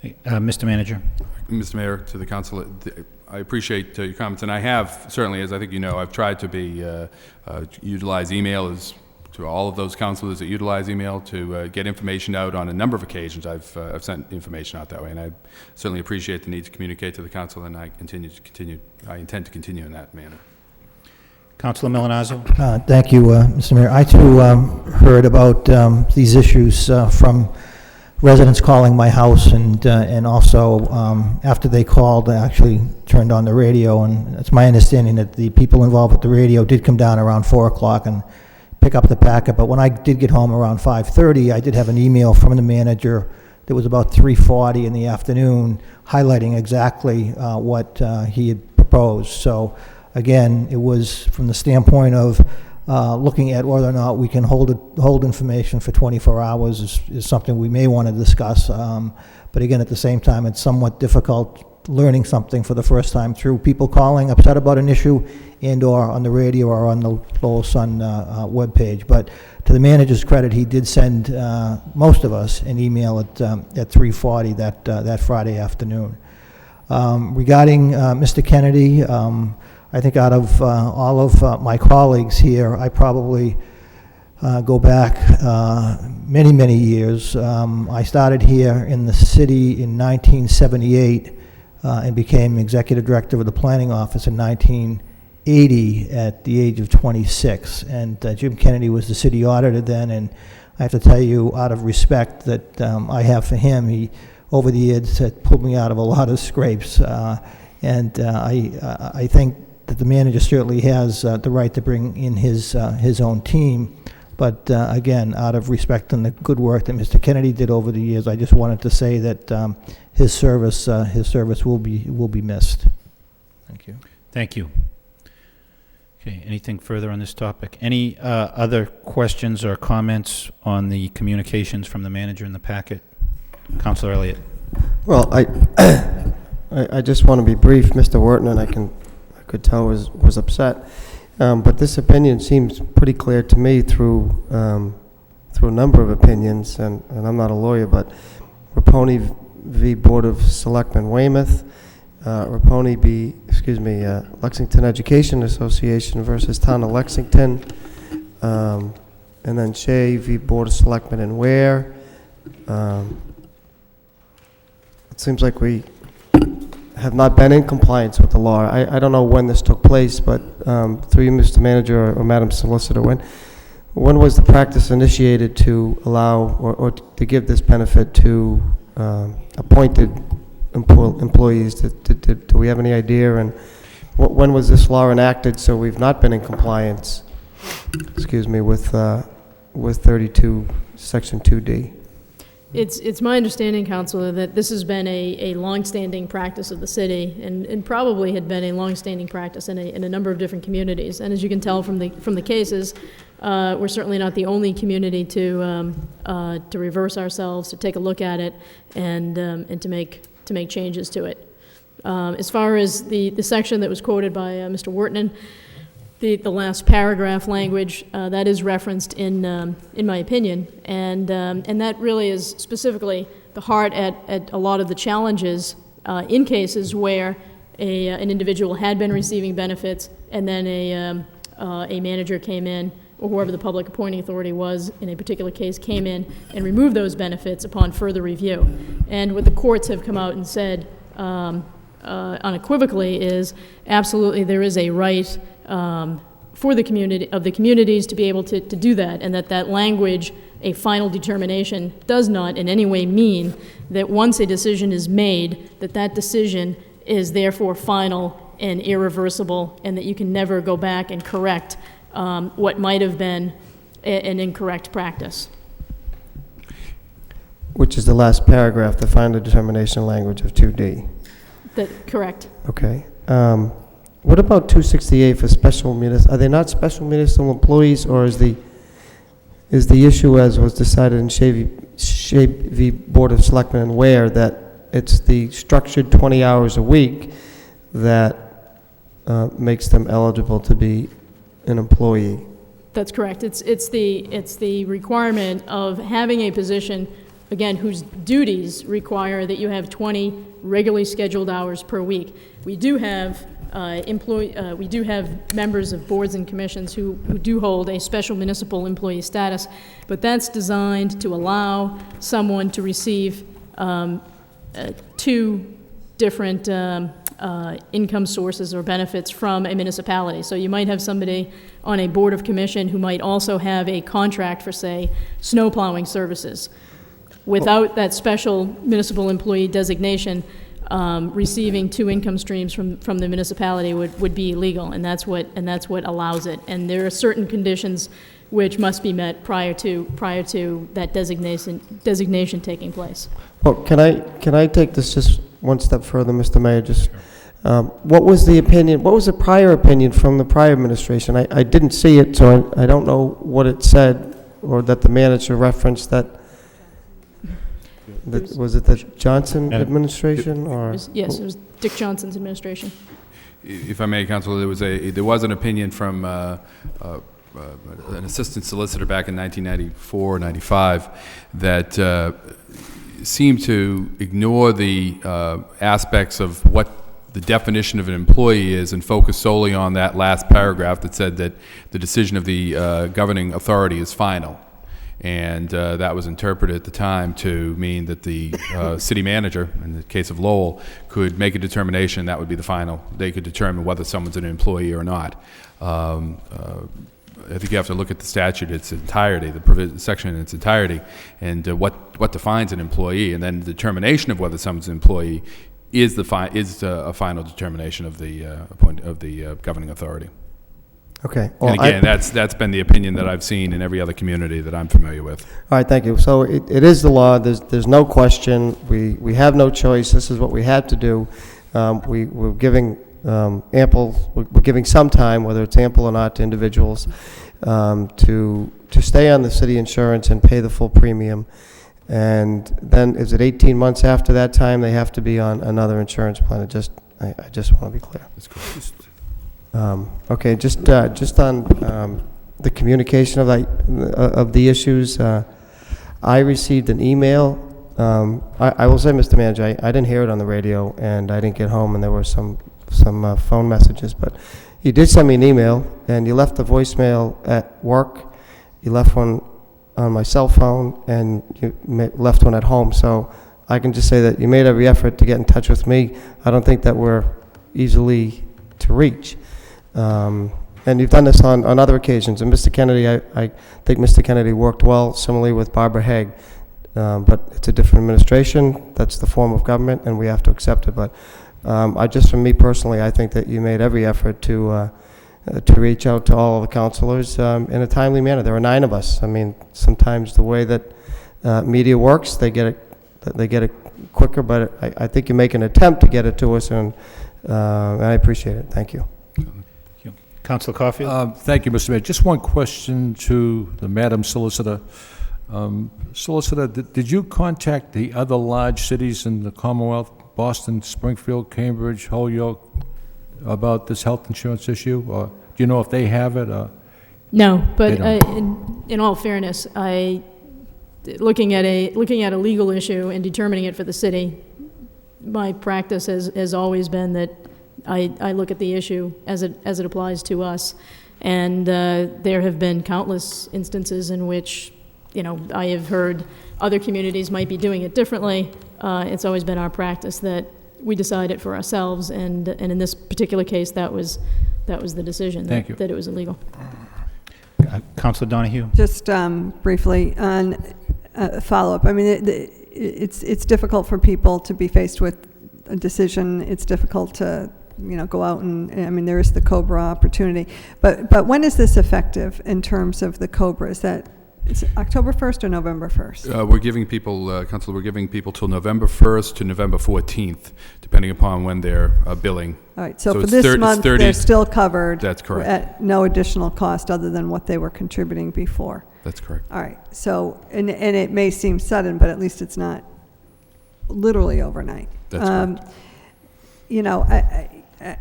Mr. Manager. Mr. Mayor, to the council, I appreciate your comments, and I have certainly, as I think you know, I've tried to utilize email to all of those councilors that utilize email to get information out on a number of occasions. I've sent information out that way, and I certainly appreciate the need to communicate to the council, and I intend to continue in that manner. Councilor Milanazzo. Thank you, Mr. Mayor. I too heard about these issues from residents calling my house, and also after they called, I actually turned on the radio, and it's my understanding that the people involved with the radio did come down around 4 o'clock and pick up the packet. But when I did get home around 5:30, I did have an email from the manager that was about 3:40 in the afternoon, highlighting exactly what he had proposed. So again, it was from the standpoint of looking at whether or not we can hold information for 24 hours is something we may want to discuss. But again, at the same time, it's somewhat difficult learning something for the first time through people calling upset about an issue and or on the radio or on the Lowell Sun webpage. But to the manager's credit, he did send most of us an email at 3:40 that Friday afternoon. Regarding Mr. Kennedy, I think out of all of my colleagues here, I probably go back many, many years. I started here in the city in 1978 and became executive director of the planning office in 1980 at the age of 26. And Jim Kennedy was the city auditor then, and I have to tell you, out of respect that I have for him, he, over the years, had pulled me out of a lot of scrapes. And I think that the manager certainly has the right to bring in his own team. But again, out of respect and the good work that Mr. Kennedy did over the years, I just wanted to say that his service will be missed. Thank you. Thank you. Okay, anything further on this topic? Any other questions or comments on the communications from the manager in the packet? Councilor Elliott. Well, I just want to be brief. Mr. Wharton, and I could tell was upset, but this opinion seems pretty clear to me through a number of opinions, and I'm not a lawyer, but Raponi v. Board of Selectmen Weymouth, Raponi v. Lexington Education Association versus Town of Lexington, and then Shea v. Board of Selectmen in Ware. It seems like we have not been in compliance with the law. I don't know when this took place, but through you, Mr. Manager or Madam Solicitor, when was the practice initiated to allow or to give this benefit to appointed employees? Do we have any idea? And when was this law enacted so we've not been in compliance, with 32 Section 2D? It's my understanding, Councilor, that this has been a longstanding practice of the city, and probably had been a longstanding practice in a number of different communities. And as you can tell from the cases, we're certainly not the only community to reverse ourselves, to take a look at it, and to make changes to it. As far as the section that was quoted by Mr. Wharton, the last paragraph language that is referenced in my opinion, and that really is specifically the heart at a lot of the challenges in cases where an individual had been receiving benefits, and then a manager came in or whoever the public appointing authority was in a particular case, came in and removed those benefits upon further review. And what the courts have come out and said unequivocally is absolutely there is a right for the communities to be able to do that, and that language, a final determination, does not in any way mean that once a decision is made, that decision is therefore final and irreversible, and that you can never go back and correct what might have been an incorrect practice. Which is the last paragraph, the final determination language of 2D. Correct. Okay. What about 268 for special municipal? Are they not special municipal employees, or is the issue as was decided in Shape v. Board of Selectmen and Ware that it's the structured 20 hours a week that makes them eligible to be an employee? That's correct. It's the requirement of having a position, again, whose duties require that you have 20 regularly scheduled hours per week. We do have members of boards and commissions who do hold a special municipal employee status, but that's designed to allow someone to receive two different income sources or benefits from a municipality. So you might have somebody on a board of commission who might also have a contract for, say, snow plowing services. Without that special municipal employee designation, receiving two income streams from the municipality would be illegal, and that's what allows it. And there are certain conditions which must be met prior to that designation taking place. Well, can I take this just one step further, Mr. Mayor? Just what was the opinion? What was the prior opinion from the prior administration? I didn't see it, so I don't know what it said, or that the manager referenced that. Was it the Johnson administration, or? Yes, it was Dick Johnson's administration. If I may, Council, there was an opinion from an assistant solicitor back in 1994, 95 that seemed to ignore the aspects of what the definition of an employee is and focus solely on that last paragraph that said that the decision of the governing authority is final. And that was interpreted at the time to mean that the city manager, in the case of Lowell, could make a determination that would be the final. They could determine whether someone's an employee or not. I think you have to look at the statute in its entirety, the section in its entirety, and what defines an employee, and then the determination of whether someone's an employee is a final determination of the governing authority. Okay. Well, and again, that's been the opinion that I've seen in every other community that I'm familiar with. All right, thank you. So it is the law. There's no question. We have no choice. This is what we had to do. We're giving we're giving some time, whether it's ample or not, to individuals to stay on the city insurance and pay the full premium. And then, is it 18 months after that time they have to be on another insurance plan? I just want to be clear. That's correct. Okay, just on the communication of the issues, I received an email. I will say, Mr. Manager, I didn't hear it on the radio, and I didn't get home, and there were some phone messages. But you did send me an email, and you left a voicemail at work. You left one on my cell phone, and you left one at home. So I can just say that you made every effort to get in touch with me. I don't think that we're easily to reach. And you've done this on other occasions. And Mr. Kennedy, I think Mr. Kennedy worked well, similarly with Barbara Haig. But it's a different administration. That's the form of government, and we have to accept it. But for me personally, I think that you made every effort to reach out to all of the councilors in a timely manner. There are 9 of us. I mean, sometimes the way that media works, they get it quicker. But I think you make an attempt to get it to us, and I appreciate it. Thank you. Councilor Caulfield? Thank you, Mr. Mayor. Just one question to the Madam Solicitor. Solicitor, did you contact the other large cities in the Commonwealth, Boston, Springfield, Cambridge, Holyoke, about this health insurance issue? Or do you know if they have it? Or no, but in all fairness, looking at a legal issue and determining it for the city, my practice has always been that I look at the issue as it applies to us. And there have been countless instances in which, I have heard other communities might be doing it differently. It's always been our practice that we decide it for ourselves, and in this particular case, that was the decision. Thank you. That it was illegal. Councilor Donahue? Just briefly on follow-up. I mean, it's difficult for people to be faced with a decision. It's difficult to, go out and, I mean, there is the COBRA opportunity. But when is this effective in terms of the COBRA? Is it October 1st or November 1st? We're giving people, Councilor, we're giving people till November 1st to November 14th, depending upon when they're billing. All right, so for it's this month, 30 they're still covered. That's correct. At no additional cost other than what they were contributing before. That's correct. All right, so, and it may seem sudden, but at least it's not literally overnight. That's correct.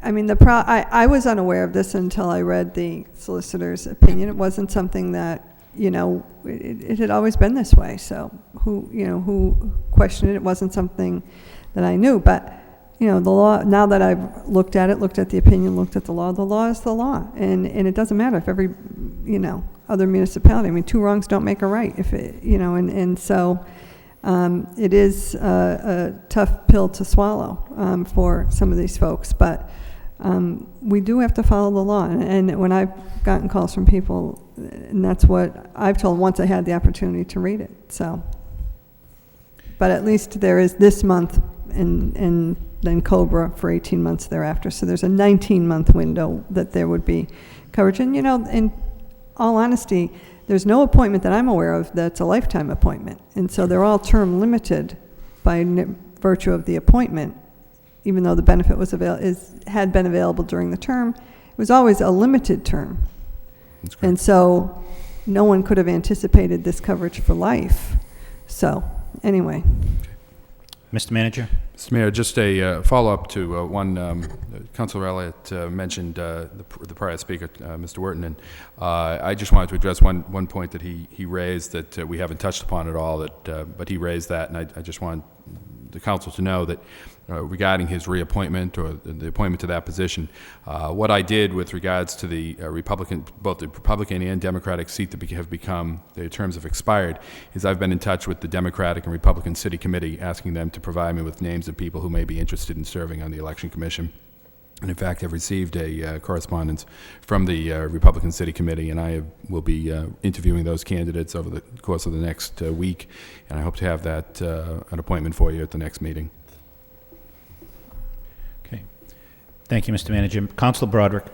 I mean, I was unaware of this until I read the solicitor's opinion. It wasn't something that, it had always been this way. So who questioned it? It wasn't something that I knew. But, the law, now that I've looked at it, looked at the opinion, looked at the law is the law. And it doesn't matter if every, other municipality, I mean, two wrongs don't make a right. If it, and so it is a tough pill to swallow for some of these folks. But we do have to follow the law. And when I've gotten calls from people, and that's what I've told once I had the opportunity to read it. So, but at least there is this month and then COBRA for 18 months thereafter. So there's a 19-month window that there would be coverage. And, in all honesty, there's no appointment that I'm aware of that's a lifetime appointment. And so they're all term limited by virtue of the appointment. Even though the benefit was had been available during the term, it was always a limited term. And so no one could have anticipated this coverage for life. So anyway. Mr. Manager? Mr. Mayor, just a follow-up to one Councilor Elliott mentioned the prior speaker, Mr. Wharton, and I just wanted to address one point that he raised that we haven't touched upon at all, but he raised that, and I just want the council to know that regarding his reappointment or the appointment to that position, what I did with regards to the both the Republican and Democratic seat that have become, their terms have expired, is I've been in touch with the Democratic and Republican City Committee asking them to provide me with names of people who may be interested in serving on the Election Commission. And in fact, I've received a correspondence from the Republican City Committee, and I will be interviewing those candidates over the course of the next week, and I hope to have that an appointment for you at the next meeting. Okay. Thank you, Mr. Manager. Councilor Broderick.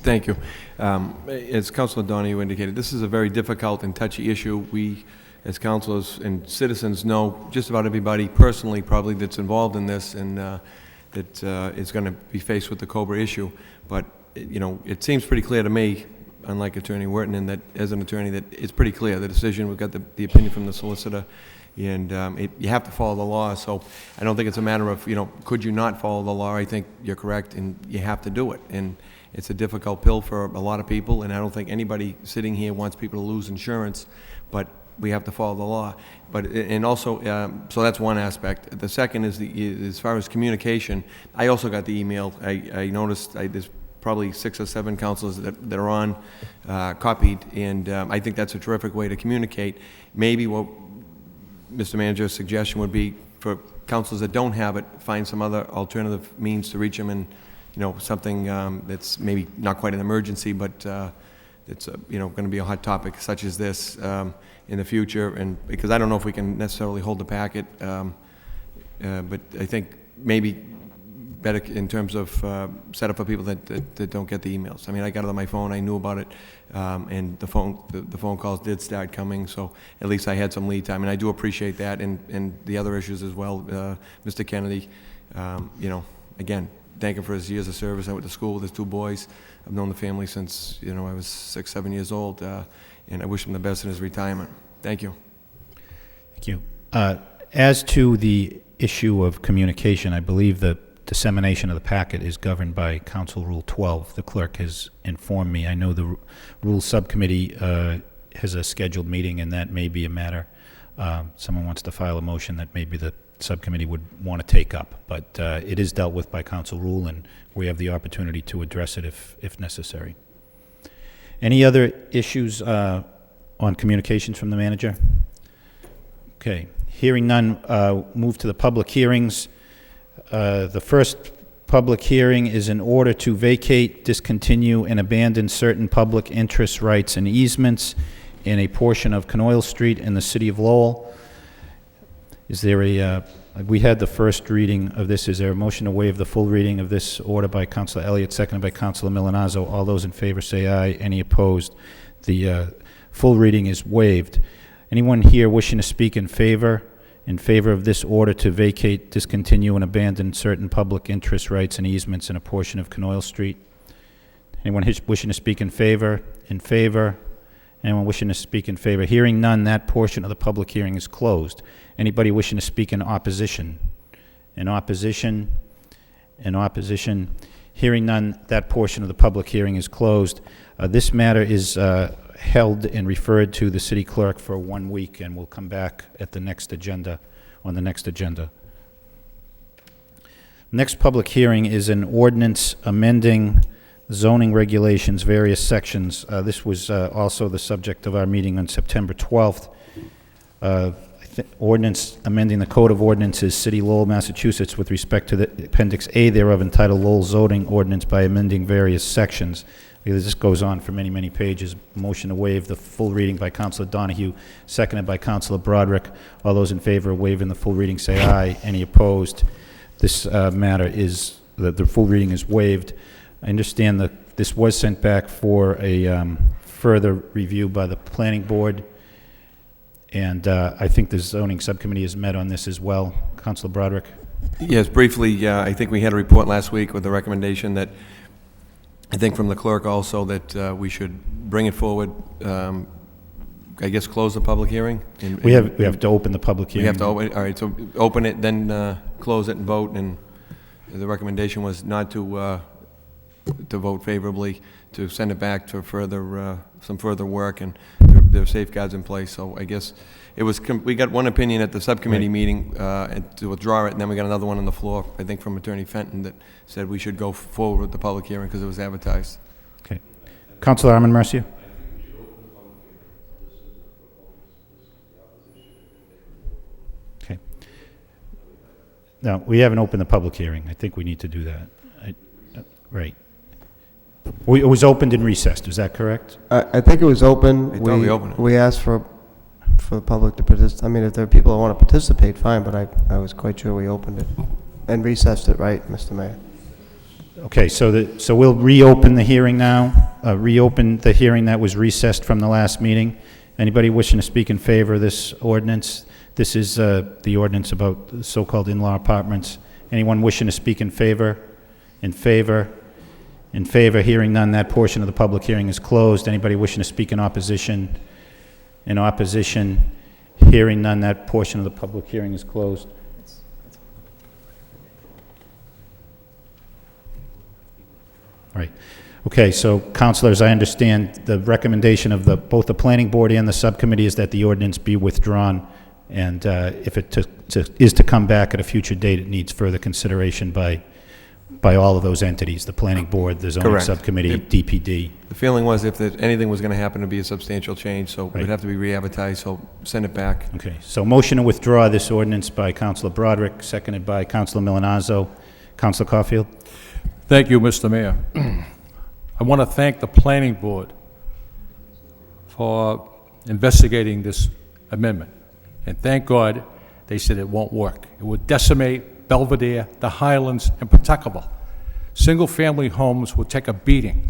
Thank you. As Councilor Donahue indicated, this is a very difficult and touchy issue. We, as councilors and citizens, know just about everybody personally probably that's involved in this, and that is going to be faced with the COBRA issue. But, it seems pretty clear to me, unlike Attorney Wharton, and that as an attorney, that it's pretty clear, the decision. We've got the opinion from the solicitor, and you have to follow the law. So I don't think it's a matter of, could you not follow the law? I think you're correct, and you have to do it. And it's a difficult pill for a lot of people, and I don't think anybody sitting here wants people to lose insurance, but we have to follow the law. But, and also, so that's one aspect. The second is as far as communication, I also got the email. I noticed there's probably 6 or 7 councilors that are on, copied, and I think that's a terrific way to communicate. Maybe what Mr. Manager's suggestion would be for councilors that don't have it, find some other alternative means to reach them, and something that's maybe not quite an emergency, but it's going to be a hot topic such as this in the future. And because I don't know if we can necessarily hold the packet, but I think maybe better in terms of setup for people that don't get the emails. I mean, I got it on my phone, I knew about it, and the phone calls did start coming, so at least I had some lead time, and I do appreciate that, and the other issues as well. Mr. Kennedy, again, thank him for his years of service. I went to school with his 2 boys. I've known the family since I was 6, 7 years old, and I wish him the best in his retirement. Thank you. Thank you. As to the issue of communication, I believe the dissemination of the packet is governed by Council Rule 12. The clerk has informed me. I know the Rules Subcommittee has a scheduled meeting, and that may be a matter someone wants to file a motion that maybe the subcommittee would want to take up. But it is dealt with by Council Rule, and we have the opportunity to address it if necessary. Any other issues on communications from the manager? Okay. Hearing none, move to the public hearings. The first public hearing is in order to vacate, discontinue, and abandon certain public interest rights and easements in a portion of Canoyle Street in the city of Lowell. Is there we had the first reading of this. Is there a motion to waive the full reading of this order by Councilor Elliott, seconded by Councilor Milonazo? All those in favor say aye. Any opposed? The full reading is waived. Anyone here wishing to speak in favor of this order to vacate, discontinue, and abandon certain public interest rights and easements in a portion of Canoyle Street? Anyone wishing to speak in favor? In favor? Anyone wishing to speak in favor? Hearing none, that portion of the public hearing is closed. Anybody wishing to speak in opposition? In opposition? In opposition? Hearing none, that portion of the public hearing is closed. This matter is held and referred to the city clerk for 1 week, and will come back at the next agenda, on the next agenda. Next public hearing is an ordinance amending zoning regulations, various sections. This was also the subject of our meeting on September 12th. Ordinance amending the Code of Ordinances, City, Lowell, Massachusetts, with respect to the Appendix A thereof, entitled Lowell Zoning Ordinance, by amending various sections. This goes on for many, many pages. Motion to waive the full reading by Councilor Donahue, seconded by Councilor Broderick. All those in favor of waiving the full reading say aye. Any opposed? This matter is, the full reading is waived. I understand that this was sent back for a further review by the planning board, and I think the zoning subcommittee has met on this as well. Councilor Broderick? Yes, briefly, I think we had a report last week with the recommendation that, I think from the clerk also, that we should bring it forward, I guess close the public hearing? We have to open the public hearing. We have to open, all right, so open it, then close it and vote, and the recommendation was not to vote favorably, to send it back to further, some further work, and there are safeguards in place. So I guess it was, we got one opinion at the subcommittee meeting and to withdraw it, and then we got another one on the floor, I think from Attorney Fenton, that said we should go forward with the public hearing because it was advertised. Okay. Councilor Armin Mercia? Okay. No, we haven't opened the public hearing. I think we need to do that. Right. It was opened and recessed, is that correct? I think it was open. I thought we opened it. We asked for the public to participate. I mean, if there are people that want to participate, fine, but I was quite sure we opened it and recessed it, right, Mr. Mayor? Okay, so we'll reopen the hearing now, reopen the hearing that was recessed from the last meeting. Anybody wishing to speak in favor of this ordinance? This is the ordinance about the so-called in-law apartments. Anyone wishing to speak in favor? In favor? In favor? Hearing none, that portion of the public hearing is closed. Anybody wishing to speak in opposition? In opposition? Hearing none, that portion of the public hearing is closed. All right. Okay, so councilors, I understand the recommendation of both the planning board and the subcommittee is that the ordinance be withdrawn, and if it is to come back at a future date, it needs further consideration by all of those entities, the planning board, the zoning Correct. subcommittee, DPD. The feeling was if anything was going to happen, to be a substantial change, so it Right. would have to be re-advertised, so send it back. Okay, so motion to withdraw this ordinance by Councilor Broderick, seconded by Councilor Milonazo. Councilor Caulfield? Thank you, Mr. Mayor. I want to thank the planning board for investigating this amendment. And thank God they said it won't work. It would decimate Belvedere, the Highlands, and Pawtuckaville. Single-family homes would take a beating.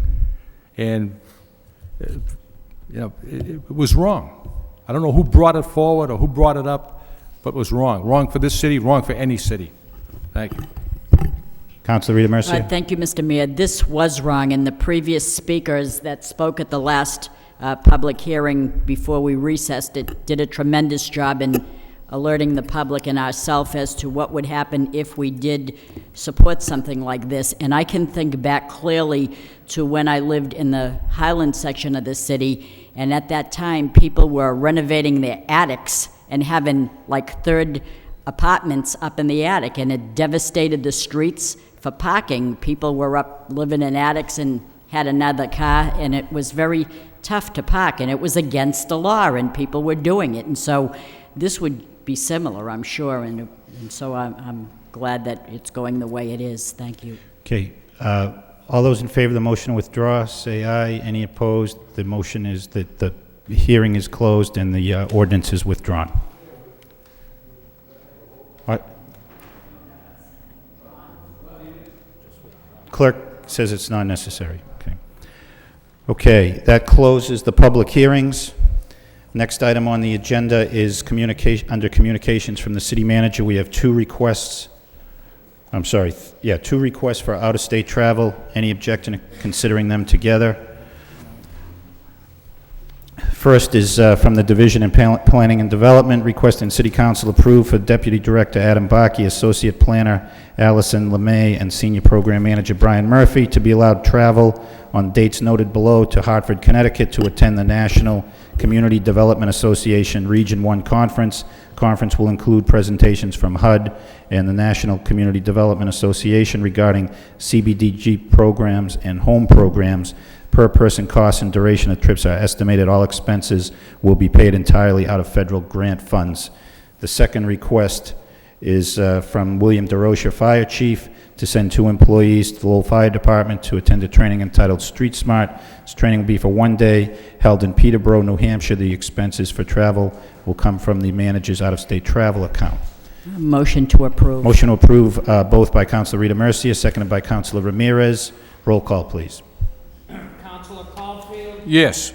And, it was wrong. I don't know who brought it forward or who brought it up, but it was wrong. Wrong for this city, wrong for any city. Thank you. Councilor Rita Mercia? Thank you, Mr. Mayor. This was wrong, and the previous speakers that spoke at the last public hearing before we recessed it did a tremendous job in alerting the public and ourselves as to what would happen if we did support something like this. And I can think back clearly to when I lived in the Highland section of the city, and at that time, people were renovating their attics and having like third apartments up in the attic, and it devastated the streets for parking. People were up living in attics and had another car, and it was very tough to park, and it was against the law, and people were doing it. And so this would be similar, I'm sure, and so I'm glad that it's going the way it is. Thank you. Okay. All those in favor of the motion to withdraw, say aye. Any opposed? The motion is that the hearing is closed and the ordinance is withdrawn. What? Clerk says it's not necessary. Okay. Okay, that closes the public hearings. Next item on the agenda is under communications from the city manager. We have two requests. I'm sorry, two requests for out-of-state travel. Any objection to considering them together? First is from the Division in Planning and Development, requesting City Council approve for Deputy Director Adam Bakke, Associate Planner Allison LeMay, and Senior Program Manager Brian Murphy to be allowed travel on dates noted below to Hartford, Connecticut to attend the National Community Development Association Region 1 Conference. Conference will include presentations from HUD and the National Community Development Association regarding CBDG programs and home programs. Per person costs and duration of trips are estimated. All expenses will be paid entirely out of federal grant funds. The second request is from William DeRocha, Fire Chief, to send 2 employees to the Lowell Fire Department to attend a training entitled Street Smart. This training will be for 1 day, held in Peterborough, New Hampshire. The expenses for travel will come from the manager's out-of-state travel account. Motion to approve. Motion to approve both by Councilor Rita Mercia, seconded by Councilor Ramirez. Roll call, please. Councilor Caulfield? Yes.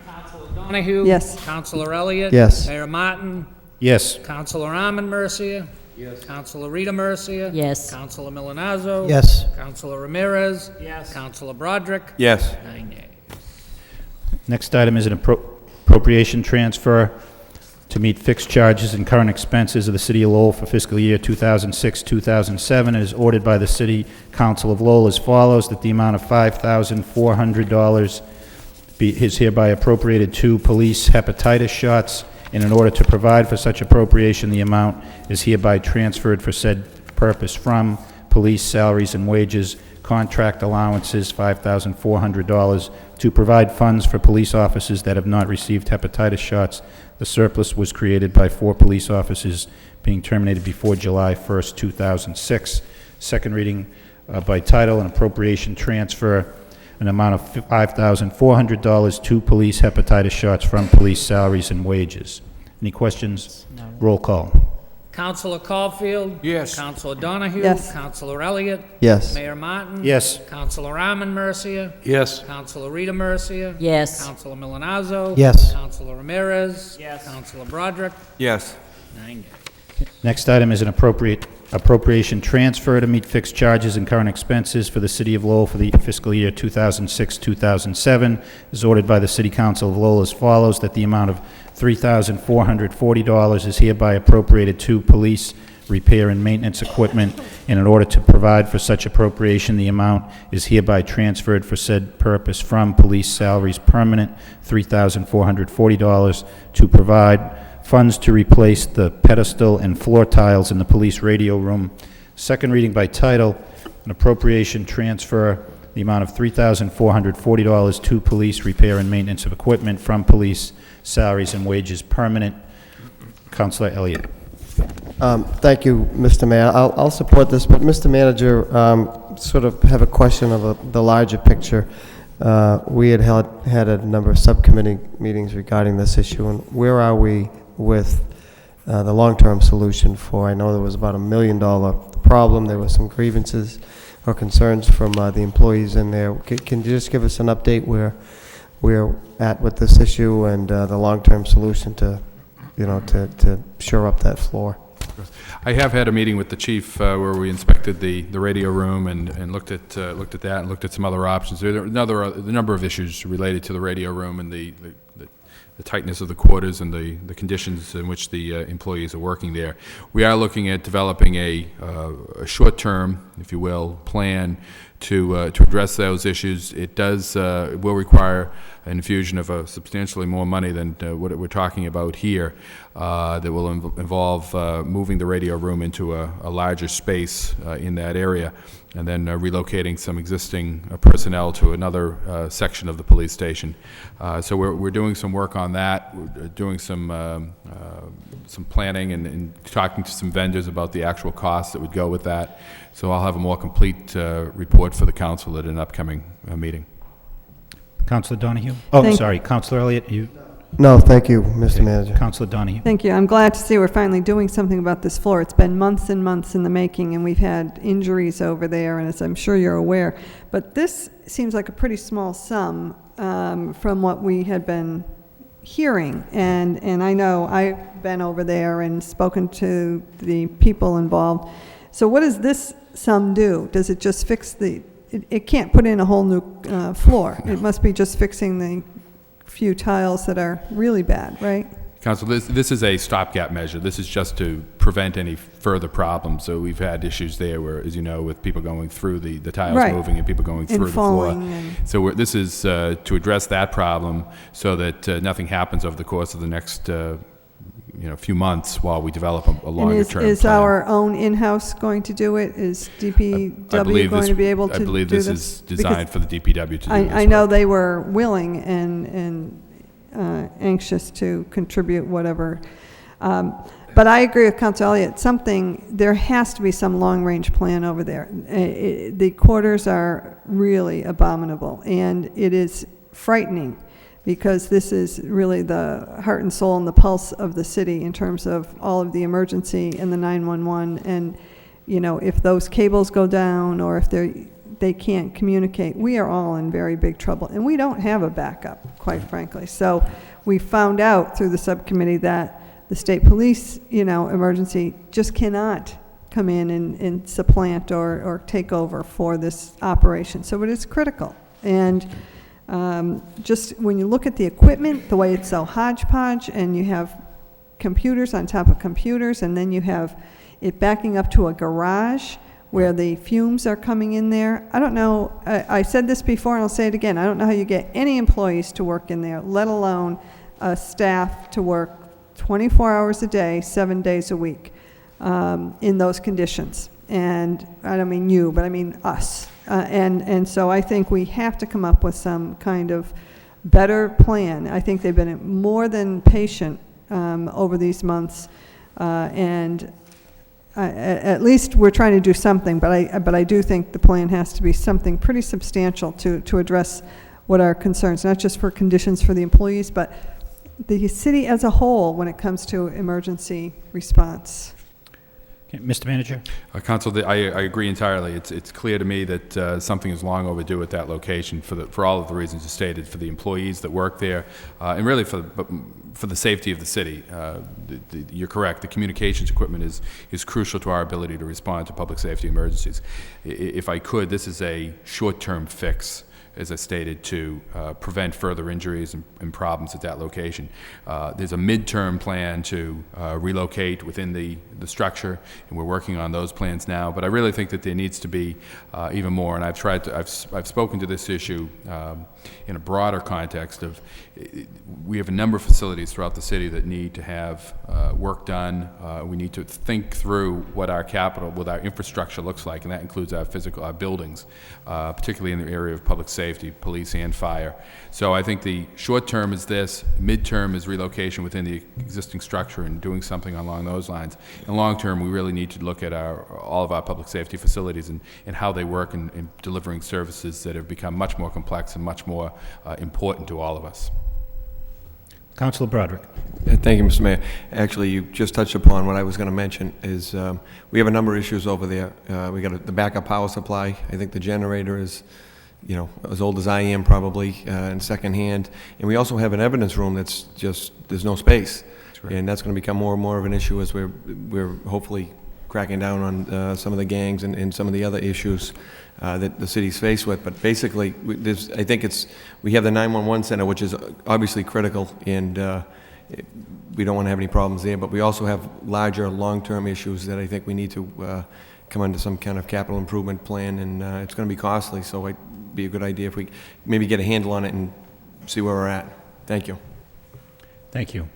Councilor Donahue? Yes. Councilor Elliott? Yes. Mayor Martin? Yes. Councilor Arman Mercia? Yes. Councilor Rita Mercia? Yes. Councilor Milonazo? Yes. Councilor Ramirez? Yes. Councilor Broderick? Yes. 9 yeas. Next item is an appropriation transfer to meet fixed charges and current expenses of the City of Lowell for fiscal year 2006-2007. It is ordered by the City Council of Lowell as follows, that the amount of $5,400 is hereby appropriated to police hepatitis shots, and in order to provide for such appropriation, the amount is hereby transferred for said purpose from police salaries and wages, contract allowances, $5,400, to provide funds for police officers that have not received hepatitis shots. The surplus was created by 4 police officers being terminated before July 1st, 2006. Second reading by title, an appropriation transfer, an amount of $5,400 to police hepatitis shots from police salaries and wages. Any questions? No. Roll call. Councilor Caulfield? Yes. Councilor Donahue? Yes. Councilor Elliott? Yes. Mayor Martin? Yes. Councilor Arman Mercia? Yes. Councilor Rita Mercia? Yes. Councilor Milonazo? Yes. Councilor Ramirez? Yes. Councilor Broderick? Yes. 9 yeas. Next item is an appropriation transfer to meet fixed charges and current expenses for the City of Lowell for the fiscal year 2006-2007. Is ordered by the City Council of Lowell as follows, that the amount of $3,440 is hereby appropriated to police repair and maintenance equipment, and in order to provide for such appropriation, the amount is hereby transferred for said purpose from police salaries permanent, $3,440, to provide funds to replace the pedestal and floor tiles in the police radio room. Second reading by title, an appropriation transfer, the amount of $3,440 to police repair and maintenance of equipment from police salaries and wages permanent. Councilor Elliott. Thank you, Mr. Mayor. I'll support this, but Mr. Manager, sort of have a question of the larger picture. We had a number of subcommittee meetings regarding this issue, and where are we with the long-term solution for, I know there was about $1 million problem, there were some grievances or concerns from the employees in there. Can you just give us an update where we're at with this issue and the long-term solution to, to shore up that floor? I have had a meeting with the chief where we inspected the radio room and looked at that and looked at some other options. There are the number of issues related to the radio room and the tightness of the quarters and the conditions in which the employees are working there. We are looking at developing a short-term if you will, plan to address those issues. It will require an infusion of substantially more money than what we're talking about here. That will involve moving the radio room into a larger space in that area, and then relocating some existing personnel to another section of the police station. So we're doing some work on that. We're doing some planning and talking to some vendors about the actual costs that would go with that. So I'll have a more complete report for the council at an upcoming meeting. Councilor Donahue? Oh, Thank- sorry, Councilor Elliott, you? No, thank you, Mr. Manager. Councilor Donahue? Thank you. I'm glad to see we're finally doing something about this floor. It's been months and months in the making, and we've had injuries over there, and as I'm sure you're aware. But this seems like a pretty small sum from what we had been hearing. And I know I've been over there and spoken to the people involved. So what does this sum do? Does it just fix it can't put in a whole new floor. It must be just fixing the few tiles that are really bad, right? Council, this is a stopgap measure. This is just to prevent any further problems. So we've had issues there where, as you know, with people going through the tiles Right. moving and people going through the floor. So this is to address that problem so that nothing happens over the course of the next few months while we develop a longer-term Is plan. our own in-house going to do it? Is DPW going to be able to do this? I believe this is designed for the DPW to do this I know work. they were willing and anxious to contribute whatever. But I agree with Council Elliott. There has to be some long-range plan over there. The quarters are really abominable, and it is frightening, because this is really the heart and soul and the pulse of the city in terms of all of the emergency and the 911. And, if those cables go down or if they can't communicate, we are all in very big trouble. And we don't have a backup, quite frankly. So we found out through the subcommittee that the state police, emergency just cannot come in and supplant or take over for this operation. So it is critical. And just when you look at the equipment, the way it's so hodgepodge, and you have computers on top of computers, and then you have it backing up to a garage where the fumes are coming in there. I don't know, I said this before and I'll say it again, I don't know how you get any employees to work in there, let alone staff to work 24 hours a day, 7 days a week in those conditions. And I don't mean you, but I mean us. And so I think we have to come up with some kind of better plan. I think they've been more than patient over these months, and at least we're trying to do something. But I do think the plan has to be something pretty substantial to address what our concerns, not just for conditions for the employees, but the city as a whole when it comes to emergency response. Okay, Mr. Manager? Council, I agree entirely. It's clear to me that something is long overdue at that location for all of the reasons you stated, for the employees that work there, and really for the safety of the city. You're correct. The communications equipment is crucial to our ability to respond to public safety emergencies. If I could, this is a short-term fix, as I stated, to prevent further injuries and problems at that location. There's a midterm plan to relocate within the structure, and we're working on those plans now. But I really think that there needs to be even more. And I've spoken to this issue in a broader context of we have a number of facilities throughout the city that need to have work done. We need to think through what our capital, what our infrastructure looks like, and that includes our buildings, particularly in the area of public safety, police and fire. So I think the short term is this, midterm is relocation within the existing structure and doing something along those lines. And long term, we really need to look at all of our public safety facilities and how they work in delivering services that have become much more complex and much more important to all of us. Councilor Broderick. Thank you, Mr. Mayor. Actually, you just touched upon what I was going to mention is we have a number of issues over there. We got the backup power supply. I think the generator is, as old as I am probably, in secondhand. And we also have an evidence room that's just, there's no space. That's right. And that's going to become more and more of an issue as we're hopefully cracking down on some of the gangs and some of the other issues that the city's faced with. But basically, I think we have the 911 center, which is obviously critical, and we don't want to have any problems there. But we also have larger long-term issues that I think we need to come under some kind of capital improvement plan, and it's going to be costly, so it'd be a good idea if we maybe get a handle on it and see where we're at. Thank you. Thank you.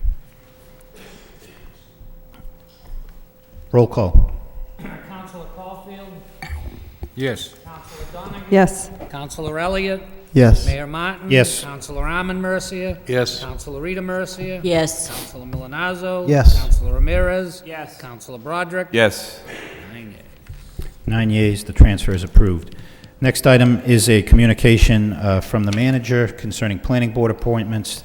Roll call. Councilor Caulfield, Yes. Councilor Donoghue. Yes. Councilor Elliott, Yes. Mayor Martin. Yes. Councilor Arman Mercia. Yes. Councilor Rita Mercia. Yes. Councilor Milonazo. Yes. Councilor Ramirez. Yes. Councilor Broderick. Yes. 9 yeas. 9 yeas, the transfer is approved. Next item is a communication from the manager concerning planning board appointments.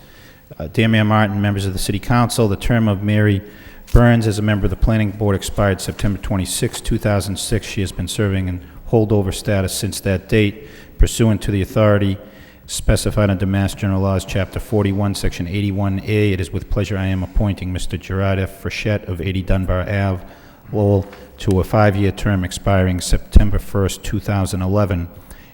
Dear Mayor Martin, members of the City Council, the term of Mary Burns as a member of the planning board expired September 26, 2006. She has been serving in holdover status since that date pursuant to the authority specified under Mass General Laws, Chapter 41, Section 81A. It is with pleasure I am appointing Mr. Gerard F. Frechette of 80 Dunbar Ave, Lowell, to a 5-year term expiring September 1st, 2011,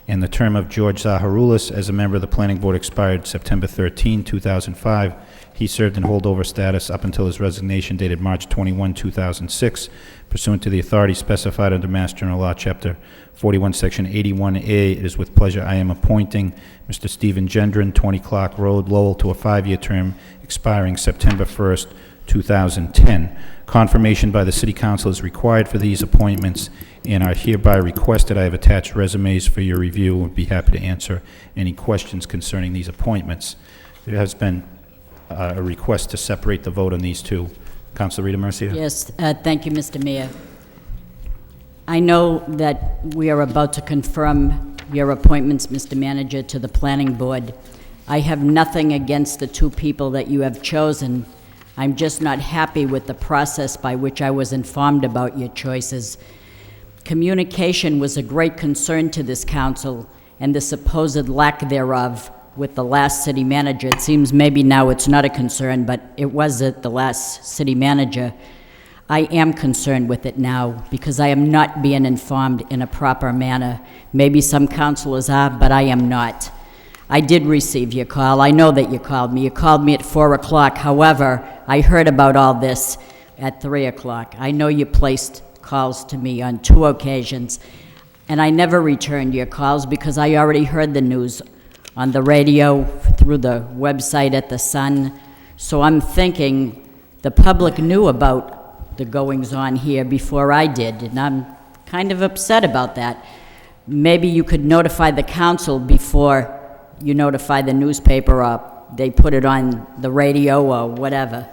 and the term of George Zaharoulis as a member of the Planning Board expired September 13, 2005. He served in holdover status up until his resignation dated March 21, 2006, pursuant to the authority specified under Mass General Law, Chapter 41, Section 81A. It is with pleasure I am appointing Mr. Stephen Gendron, 20 Clark Road, Lowell, to a 5-year term expiring September 1st, 2010. Confirmation by the City Council is required for these appointments and are hereby requested. I have attached resumes for your review and would be happy to answer any questions concerning these appointments. There has been a request to separate the vote on these two. Councilor Rita Mercia? Yes, thank you, Mr. Mayor. I know that we are about to confirm your appointments, Mr. Manager, to the Planning Board. I have nothing against the two people that you have chosen. I'm just not happy with the process by which I was informed about your choices. Communication was a great concern to this council, and the supposed lack thereof with the last city manager. It seems maybe now it's not a concern, but it was at the last city manager. I am concerned with it now because I am not being informed in a proper manner. Maybe some councilors are, but I am not. I did receive your call. I know that you called me. You called me at 4 o'clock. However, I heard about all this at 3 o'clock. I know you placed calls to me on 2 occasions, and I never returned your calls because I already heard the news on the radio, through the website at the Sun. So I'm thinking the public knew about the goings-on here before I did, and I'm kind of upset about that. Maybe you could notify the council before you notify the newspaper, or they put it on the radio or whatever.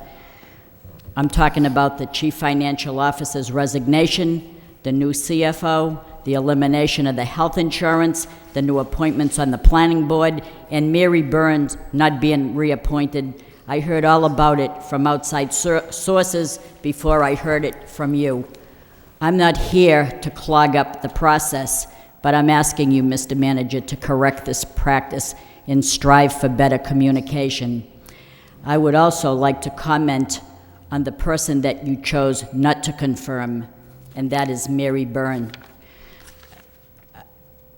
I'm talking about the chief financial officer's resignation, the new CFO, the elimination of the health insurance, the new appointments on the planning board, and Mary Burns not being reappointed. I heard all about it from outside sources before I heard it from you. I'm not here to clog up the process, but I'm asking you, Mr. Manager, to correct this practice and strive for better communication. I would also like to comment on the person that you chose not to confirm, and that is Mary Byrne.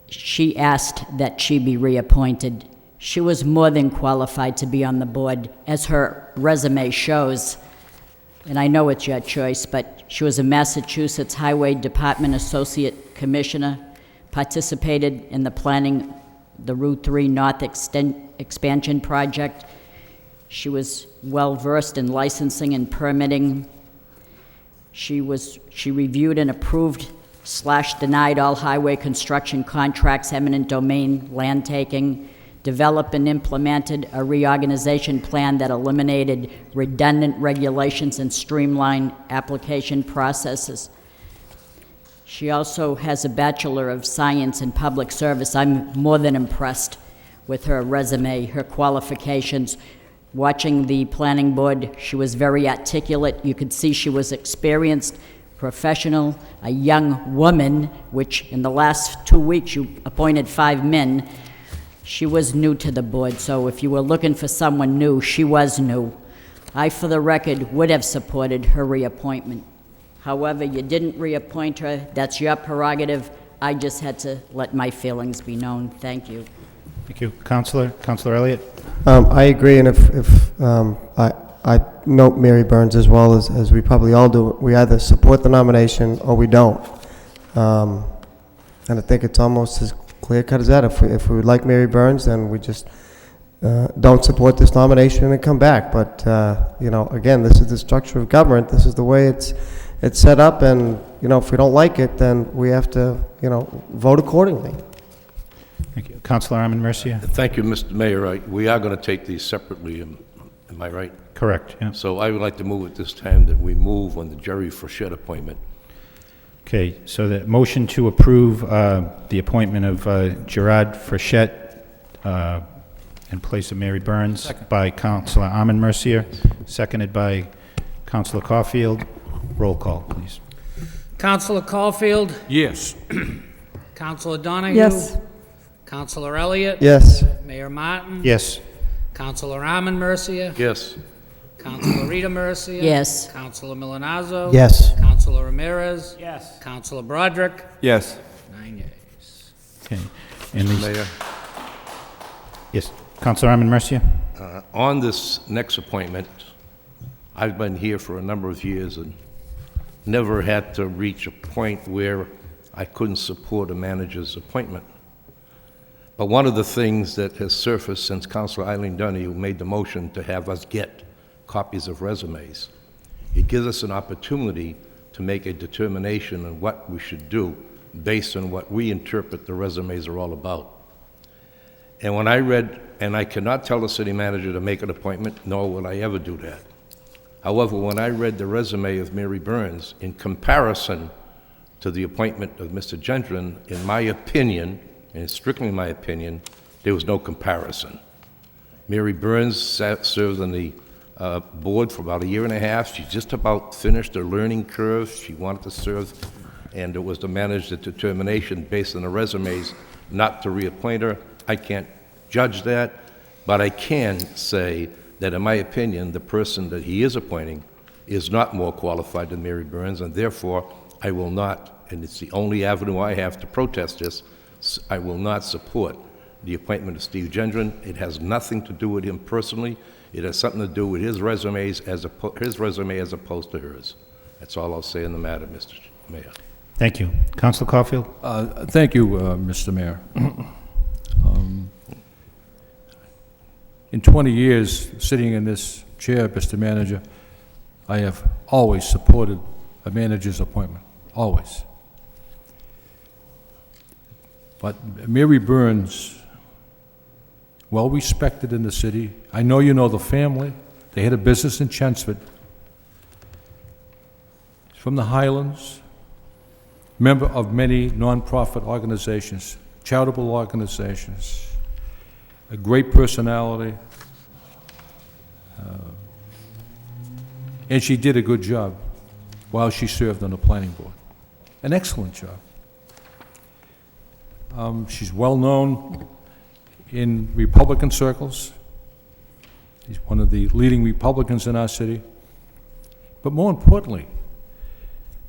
She asked that she be reappointed. She was more than qualified to be on the board, as her resume shows. And I know it's your choice, but she was a Massachusetts Highway Department Associate Commissioner, participated in the planning the Route 3 North Expansion Project. She was well-versed in licensing and permitting. She reviewed and approved / denied all highway construction contracts, eminent domain, land taking, developed and implemented a reorganization plan that eliminated redundant regulations and streamlined application processes. She also has a Bachelor of Science in Public Service. I'm more than impressed with her resume, her qualifications. Watching the planning board, she was very articulate. You could see she was experienced, professional, a young woman, which in the last 2 weeks you appointed 5 men. She was new to the board, so if you were looking for someone new, she was new. I, for the record, would have supported her reappointment. However, you didn't reappoint her. That's your prerogative. I just had to let my feelings be known. Thank you. Thank you. Councilor Elliott? I agree, and if I note Mary Burns as well as we probably all do. We either support the nomination or we don't. And I think it's almost as clear-cut as that. If we would like Mary Burns, then we just don't support this nomination and come back. But, again, this is the structure of government. This is the way it's set up, and, if we don't like it, then we have to, vote accordingly. Thank you. Councilor Armin Mercia? Thank you, Mr. Mayor. We are going to take these separately, am I right? Correct, yeah. So I would like to move at this time that we move on the Jerry Frechette appointment. Okay, so the motion to approve the appointment of Gerard Frechette in place of Mary Burns by Councilor Armin Mercier, seconded by Councilor Caulfield. Roll call, please. Councilor Caulfield, Yes. Councilor Donahue. Yes. Councilor Elliott. Yes. Mayor Martin. Yes. Councilor Armin Mercia. Yes. Councilor Rita Mercia. Yes. Councilor Milonazo. Yes. Councilor Ramirez. Yes. Councilor Broderick. Yes. 9 yeas. Okay. And these, Mayor, yes, Councilor Armin Mercia? on this next appointment, I've been here for a number of years and never had to reach a point where I couldn't support a manager's appointment. But one of the things that has surfaced since Councilor Eileen Donahue made the motion to have us get copies of resumes, it gives us an opportunity to make a determination on what we should do based on what we interpret the resumes are all about. And when I read, and I cannot tell the city manager to make an appointment, nor will I ever do that. However, when I read the resume of Mary Burns in comparison to the appointment of Mr. Gendron, in my opinion, and it's strictly my opinion, there was no comparison. Mary Burns served on the board for about 1.5 years. She just about finished her learning curve. She wanted to serve, and it was the manager's determination based on the resumes not to reappoint her. I can't judge that, but I can say that, in my opinion, the person that he is appointing is not more qualified than Mary Burns, and therefore I will not, and it's the only avenue I have to protest this, I will not support the appointment of Steve Gendron. It has nothing to do with him personally. It has something to do with his resume as opposed to hers. That's all I'll say in the matter, Mr. Mayor. Thank you. Councilor Caulfield? Thank you, Mr. Mayor. In 20 years sitting in this chair, Mr. Manager, I have always supported a manager's appointment, always. But Mary Burns, well respected in the city. I know you know the family. They had a business in Chelmsford. She's from the Highlands, member of many nonprofit organizations, charitable organizations, a great personality, and she did a good job while she served on the planning board. An excellent job. She's well known in Republican circles. She's one of the leading Republicans in our city. But more importantly,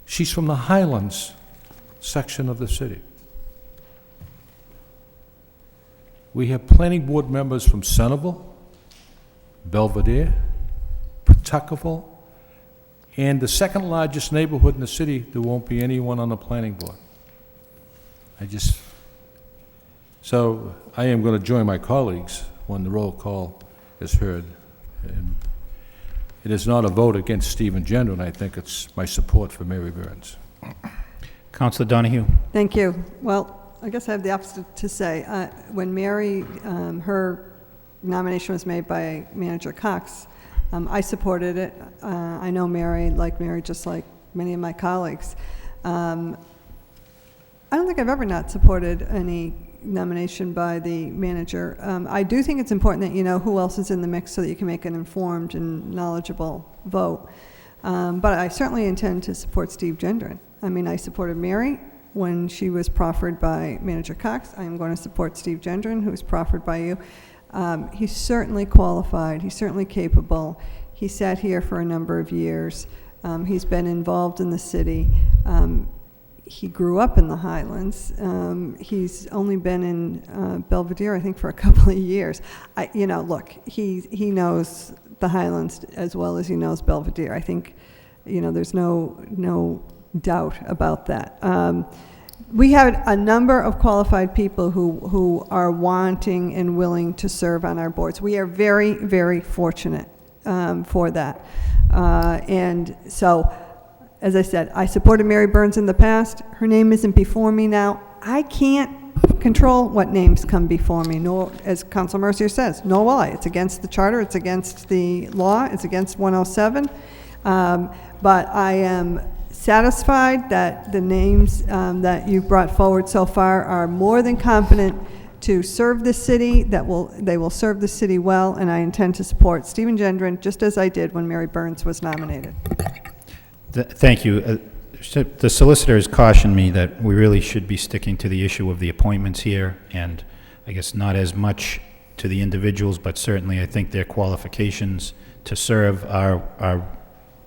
she's from the Highlands section of the city. We have planning board members from Centerville, Belvedere, Pawtuckaville, and the second largest neighborhood in the city, there won't be anyone on the planning board. So I am going to join my colleagues when the roll call is heard. And it is not a vote against Stephen Gendron. I think it's my support for Mary Burns. Councilor Donahue? Thank you. Well, I guess I have the opposite to say. When Mary, her nomination was made by Manager Cox, I supported it. I know Mary, just like many of my colleagues. I don't think I've ever not supported any nomination by the manager. I do think it's important that you know who else is in the mix so that you can make an informed and knowledgeable vote. But I certainly intend to support Steve Gendron. I mean, I supported Mary when she was proffered by Manager Cox. I am going to support Steve Gendron, who was proffered by you. He's certainly qualified. He's certainly capable. He sat here for a number of years. He's been involved in the city. He grew up in the Highlands. He's only been in Belvedere, I think, for a couple of years. Look, he knows the Highlands as well as he knows Belvedere. I think, there's no doubt about that. we have a number of qualified people who are wanting and willing to serve on our boards. We are very, very fortunate for that. And so, as I said, I supported Mary Burns in the past. Her name isn't before me now. I can't control what names come before me, nor, as Councilor Mercier says, nor will I. It's against the charter, it's against the law, it's against 107. But I am satisfied that the names that you've brought forward so far are more than competent to serve the city, they will serve the city well, and I intend to support Stephen Gendron, just as I did when Mary Burns was nominated. Thank you. The solicitor has cautioned me that we really should be sticking to the issue of the appointments here, and I guess not as much to the individuals, but certainly I think their qualifications to serve are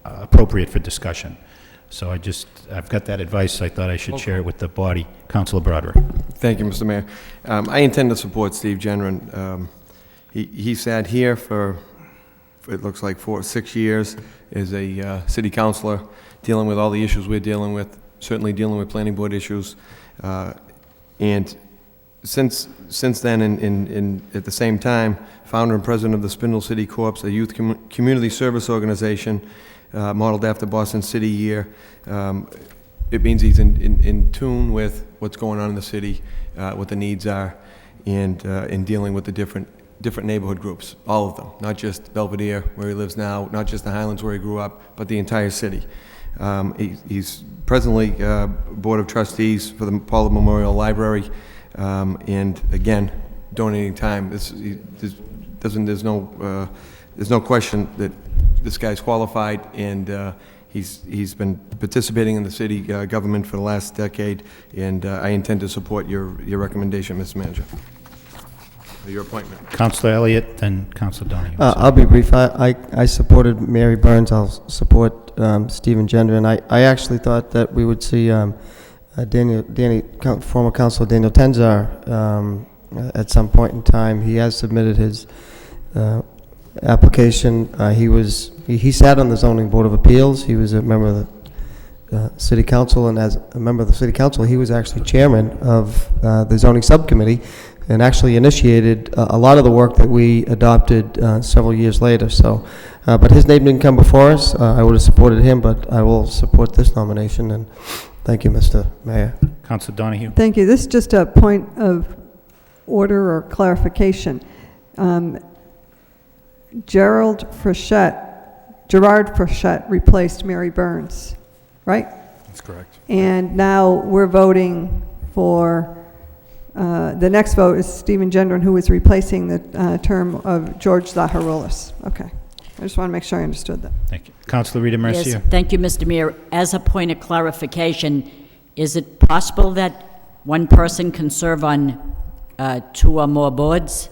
appropriate for discussion. So I've got that advice. I thought I should share it with the body. Councilor Broderick. Thank you, Mr. Mayor. I intend to support Steve Gendron. He sat here for it looks like 4 or 6 years as a city councilor, dealing with all the issues we're dealing with, certainly dealing with planning board issues. And since then, at the same time, founder and president of the Spindle City Corps, a youth community service organization modeled after Boston City Year. It means he's in tune with what's going on in the city, what the needs are, and in dealing with the different neighborhood groups, all of them, not just Belvedere, where he lives now, not just the Highlands where he grew up, but the entire city. He's presently Board of Trustees for the Paula Memorial Library, and again, donating time. There's no question that this guy's qualified, and he's been participating in the city government for the last decade, and I intend to support your recommendation, Mr. Manager. Your appointment. Councilor Elliott, then Councilor Donahue. I'll be brief. I supported Mary Burns. I'll support Stephen Gendron. I actually thought that we would see former Councilor Daniel Tenzar at some point in time. He has submitted his application. He sat on the Zoning Board of Appeals. He was a member of the City Council, and as a member of the City Council, he was actually chairman of the Zoning Subcommittee, and actually initiated a lot of the work that we adopted several years later. So, but his name didn't come before us. I would have supported him, but I will support this nomination, and thank you, Mr. Mayor. Councilor Donahue. Thank you. This is just a point of order or clarification. Gerard Frechette replaced Mary Burns, right? That's correct. And now we're voting for, the next vote is Stephen Gendron, who is replacing the term of George Zaharoulis. Okay. I just want to make sure I understood that. Thank you. Councilor Rita Mercier. Yes, thank you, Mr. Mayor. As a point of clarification, is it possible that one person can serve on 2 or more boards?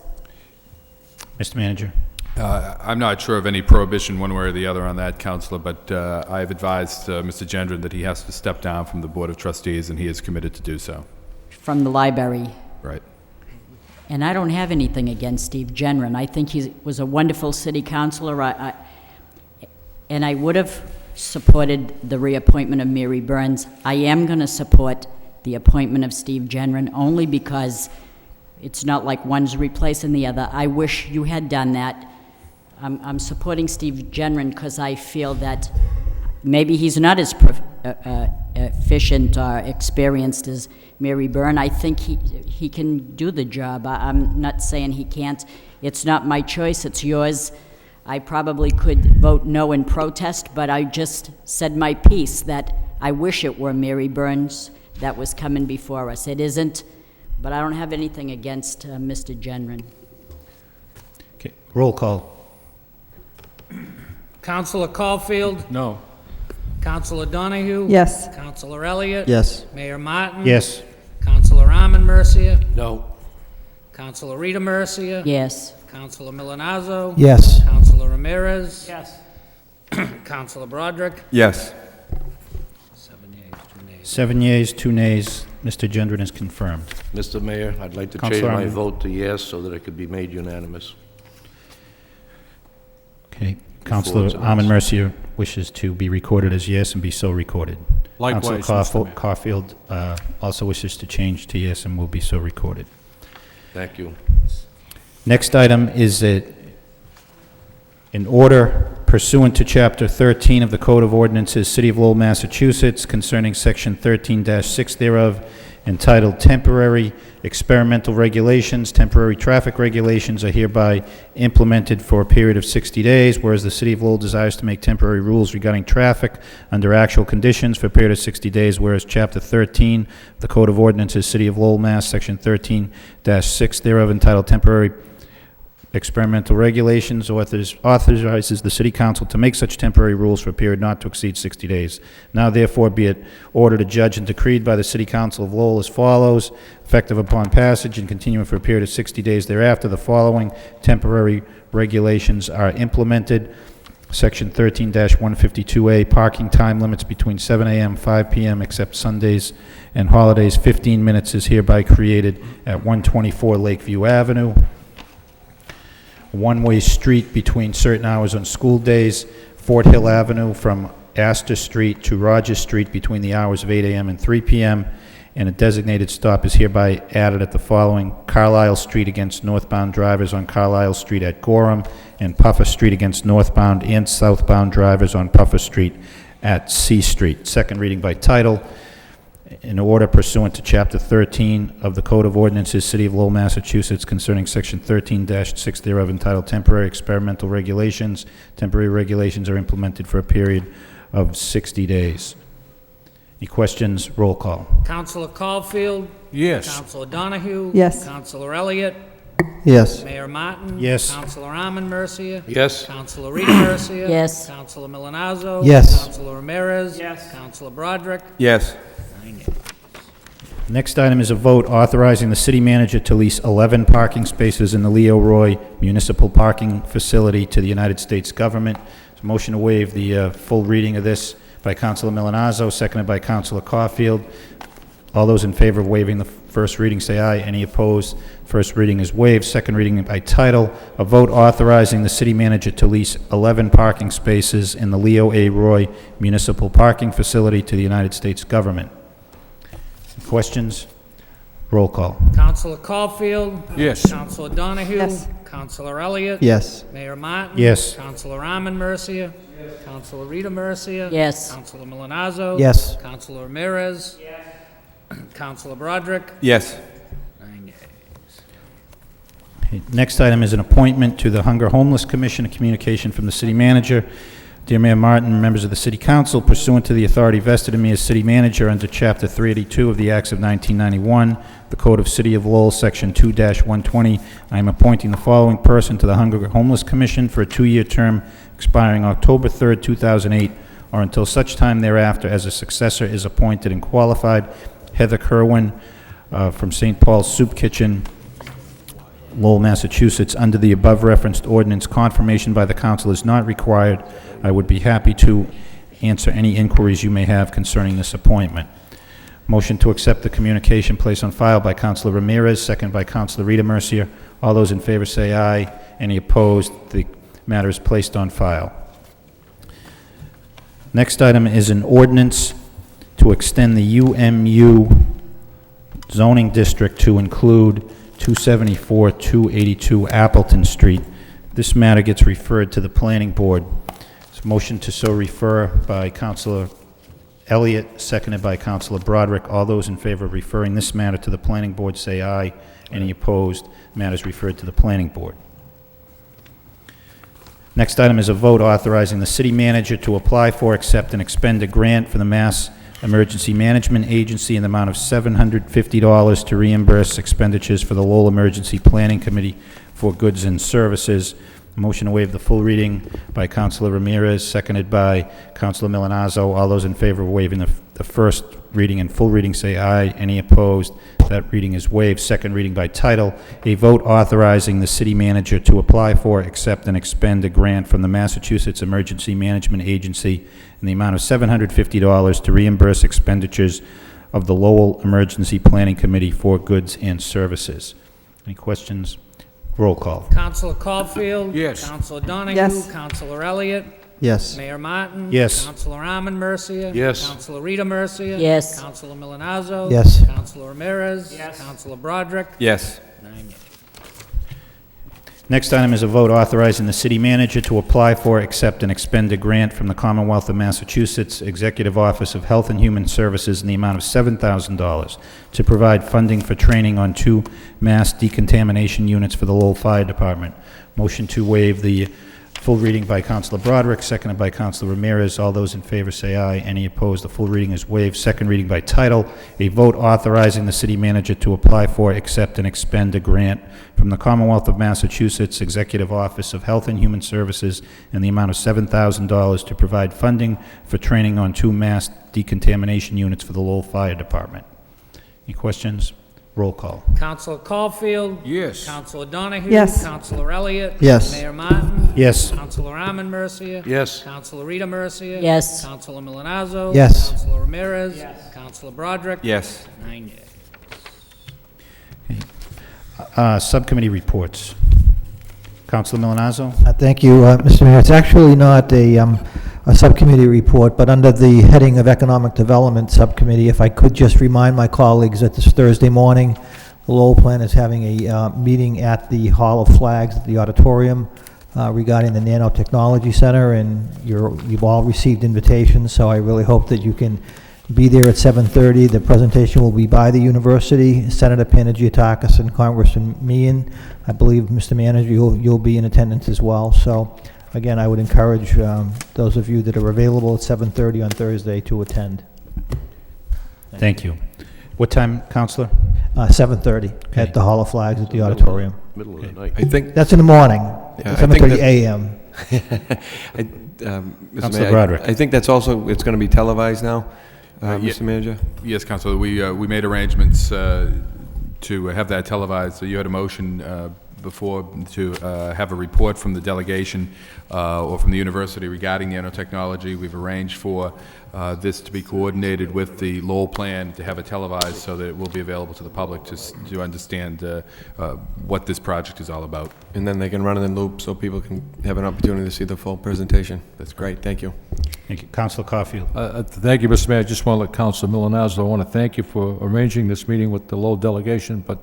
Mr. Manager. I'm not sure of any prohibition one way or the other on that, Councilor, but I have advised Mr. Gendron that he has to step down from the Board of Trustees, and he is committed to do so. From the library? Right. And I don't have anything against Steve Gendron. I think he was a wonderful city councilor, and I would have supported the reappointment of Mary Burns. I am going to support the appointment of Steve Gendron only because it's not like one's replacing the other. I wish you had done that. I'm supporting Steve Gendron because I feel that maybe he's not as efficient or experienced as Mary Byrne. I think he can do the job. I'm not saying he can't. It's not my choice, it's yours. I probably could vote no in protest, but I just said my piece that I wish it were Mary Burns that was coming before us. It isn't, but I don't have anything against Mr. Gendron. Okay, roll call. Councilor Caulfield? No. Councilor Donahue? Yes. Councilor Elliott? Yes. Mayor Martin? Yes. Councilor Armin Mercier? No. Councilor Rita Mercier? Yes. Councilor Milonazo? Yes. Councilor Ramirez? Yes. Councilor Broderick? Yes. 7 yeas, 2 nays. 7 yeas, 2 nays. Mr. Gendron is confirmed. Mr. Mayor, I'd like to change Councilor my Armin. vote to yes so that it could be made unanimous. Okay. Councilor it's a Armin yes. Mercier wishes to be recorded as yes and be so recorded. Likewise, Counselor Mr. Mayor. Caulfield also wishes to change to yes and will be so recorded. Thank you. Next item is an order pursuant to Chapter 13 of the Code of Ordinances, City of Lowell, Massachusetts, concerning Section 13-6 thereof, entitled Temporary Experimental Regulations. Temporary traffic regulations are hereby implemented for a period of 60 days, whereas the City of Lowell desires to make temporary rules regarding traffic under actual conditions for a period of 60 days, whereas Chapter 13 of the Code of Ordinances, City of Lowell, Mass., Section 13-6 thereof, entitled Temporary Experimental Regulations, authorizes the City Council to make such temporary rules for a period not to exceed 60 days. Now therefore be it ordered, adjudged, and decreed by the City Council of Lowell as follows: effective upon passage and continuing for a period of 60 days thereafter, the following temporary regulations are implemented. Section 13-152A, parking time limits between 7 a.m. and 5 p.m. except Sundays and holidays. 15 minutes is hereby created at 124 Lakeview Avenue. One-way street between certain hours on school days. Fort Hill Avenue from Astor Street to Rogers Street between the hours of 8 a.m. and 3 p.m. And a designated stop is hereby added at the following: Carlisle Street against northbound drivers on Carlisle Street at Gorham, and Puffer Street against northbound and southbound drivers on Puffer Street at C Street. Second reading by title. An order pursuant to Chapter 13 of the Code of Ordinances, City of Lowell, Massachusetts, concerning Section 13-6 thereof, entitled Temporary Experimental Regulations. Temporary regulations are implemented for a period of 60 days. Any questions? Roll call. Councilor Caulfield. Yes. Councilor Donahue. Yes. Councilor Elliott. Yes. Mayor Martin. Yes. Councilor Armand Mercia. Yes. Councilor Rita Mercia. Yes. Councilor Milonazo. Yes. Councilor Ramirez. Yes. Councilor Broderick. Yes. 9 yeas. Next item is a vote authorizing the city manager to lease 11 parking spaces in the Leo Roy Municipal Parking Facility to the United States government. There's a motion to waive the full reading of this by Councilor Milonazo, seconded by Councilor Caulfield. All those in favor of waiving the first reading say aye. Any opposed? First reading is waived. Second reading by title, a vote authorizing the city manager to lease 11 parking spaces in the Leo A. Roy Municipal Parking Facility to the United States government. Questions? Roll call. Councilor Caulfield. Yes. Councilor Donahue. Yes. Councilor Elliott. Yes. Mayor Martin. Yes. Councilor Armand Mercia. Councilor Rita Mercia. Yes. Councilor Milonazo. Yes. Councilor Ramirez. Councilor Broderick. Yes. 9 yeas. Next item is an appointment to the Hunger Homeless Commission, a communication from the city manager. Dear Mayor Martin, members of the City Council, pursuant to the authority vested in me as city manager under Chapter 382 of the Acts of 1991, the Code of City of Lowell, Section 2-120, I am appointing the following person to the Hunger Homeless Commission for a 2-year term expiring October 3rd, 2008, or until such time thereafter as a successor is appointed and qualified. Heather Kerwin from St. Paul's Soup Kitchen, Lowell, Massachusetts. Under the above-referenced ordinance, confirmation by the council is not required. I would be happy to answer any inquiries you may have concerning this appointment. Motion to accept the communication placed on file by Councilor Ramirez, second by Councilor Rita Mercia. All those in favor say aye. Any opposed? The matter is placed on file. Next item is an ordinance to extend the UMU zoning district to include 274, 282 Appleton Street. This matter gets referred to the planning board. It's a motion to so refer by Councilor Elliott, seconded by Councilor Broderick. All those in favor of referring this matter to the planning board say aye. Any opposed? Matter is referred to the planning board. Next item is a vote authorizing the city manager to apply for, accept, and expend a grant for the Mass Emergency Management Agency in the amount of $750 to reimburse expenditures for the Lowell Emergency Planning Committee for goods and services. Motion to waive the full reading by Councilor Ramirez, seconded by Councilor Milonazo. All those in favor of waiving the first reading and full reading say aye. Any opposed? That reading is waived. Second reading by title, a vote authorizing the city manager to apply for, accept, and expend a grant from the Massachusetts Emergency Management Agency in the amount of $750 to reimburse expenditures of the Lowell Emergency Planning Committee for goods and services. Any questions? Roll call. Councilor Caulfield. Yes. Councilor Donahue. Yes. Councilor Elliott. Yes. Mayor Martin. Yes. Councilor Arman Mercia. Yes. Councilor Rita Mercia. Yes. Councilor Milonazo. Yes. Councilor Ramirez. Yes. Councilor Broderick. Yes. 9 yes. Next item is a vote authorizing the city manager to apply for, accept, and expend a grant from the Commonwealth of Massachusetts Executive Office of Health and Human Services in the amount of $7,000 to provide funding for training on 2 mass decontamination units for the Lowell Fire Department. Motion to waive the full reading by Councilor Broderick, seconded by Councilor Ramirez. All those in favor say aye. Any opposed? The full reading is waived. Second reading by title, a vote authorizing the city manager to apply for, accept, and expend a grant from the Commonwealth of Massachusetts Executive Office of Health and Human Services in the amount of $7,000 to provide funding for training on 2 mass decontamination units for the Lowell Fire Department. Any questions? Roll call. Councilor Caulfield. Yes. Councilor Donahue. Yes. Councilor Elliott. Yes. Mayor Martin. Yes. Councilor Arman Mercia. Yes. Councilor Rita Mercia. Yes. Councilor Milonazo. Yes. Councilor Ramirez. Yes. Councilor Broderick. Yes. 9 yes. Subcommittee reports. Councilor Milonazo? Thank you, Mr. Mayor. It's actually not a subcommittee report, but under the heading of Economic Development Subcommittee, if I could just remind my colleagues that this Thursday morning, the Lowell Plan is having a meeting at the Hall of Flags at the auditorium regarding the Nanotechnology Center, and you've all received invitations, so I really hope that you can be there at 7:30. The presentation will be by the university, Senator Panagiotakis and Congressman Meehan. I believe, Mr. Manager, you'll be in attendance as well. So, again, I would encourage those of you that are available at 7:30 on Thursday to attend. Thank you. What time, Councilor? 7:30 at the Hall of Flags at the auditorium. Middle of the night. I think, That's in the morning, Yeah, I think 7:30 that- a.m. Mr. Councilor Mayor, Broderick. I think that's also, it's going to be televised now, Yeah. Mr. Manager? Yes, Councilor, we made arrangements to have that televised. So you had a motion before to have a report from the delegation or from the university regarding nanotechnology. We've arranged for this to be coordinated with the Lowell Plan, to have it televised so that it will be available to the public to understand what this project is all about. And then they can run it in loop so people can have an opportunity to see the full presentation. That's great, thank you. Thank you. Councilor Caulfield? Thank you, Mr. Mayor. I just want to let Councilor Milonazo, I want to thank you for arranging this meeting with the Lowell delegation, but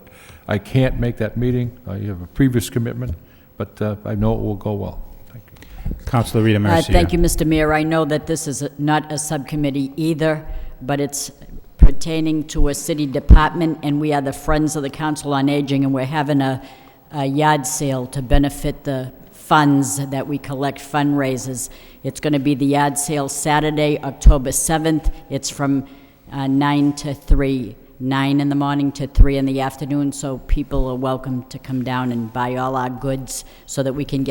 I can't make that meeting. You have a previous commitment, but I know it will go well. Thank you. Councilor Rita Mercia? Thank you, Mr. Mayor. I know that this is not a subcommittee either, but it's pertaining to a city department, and we are the Friends of the Council on Aging, and we're having a yard sale to benefit the funds that we collect fundraisers. It's going to be the yard sale Saturday, October 7th. It's from 9 to 3. 9 in the morning to 3 in the afternoon, so people are welcome to come down and buy all our goods so that we can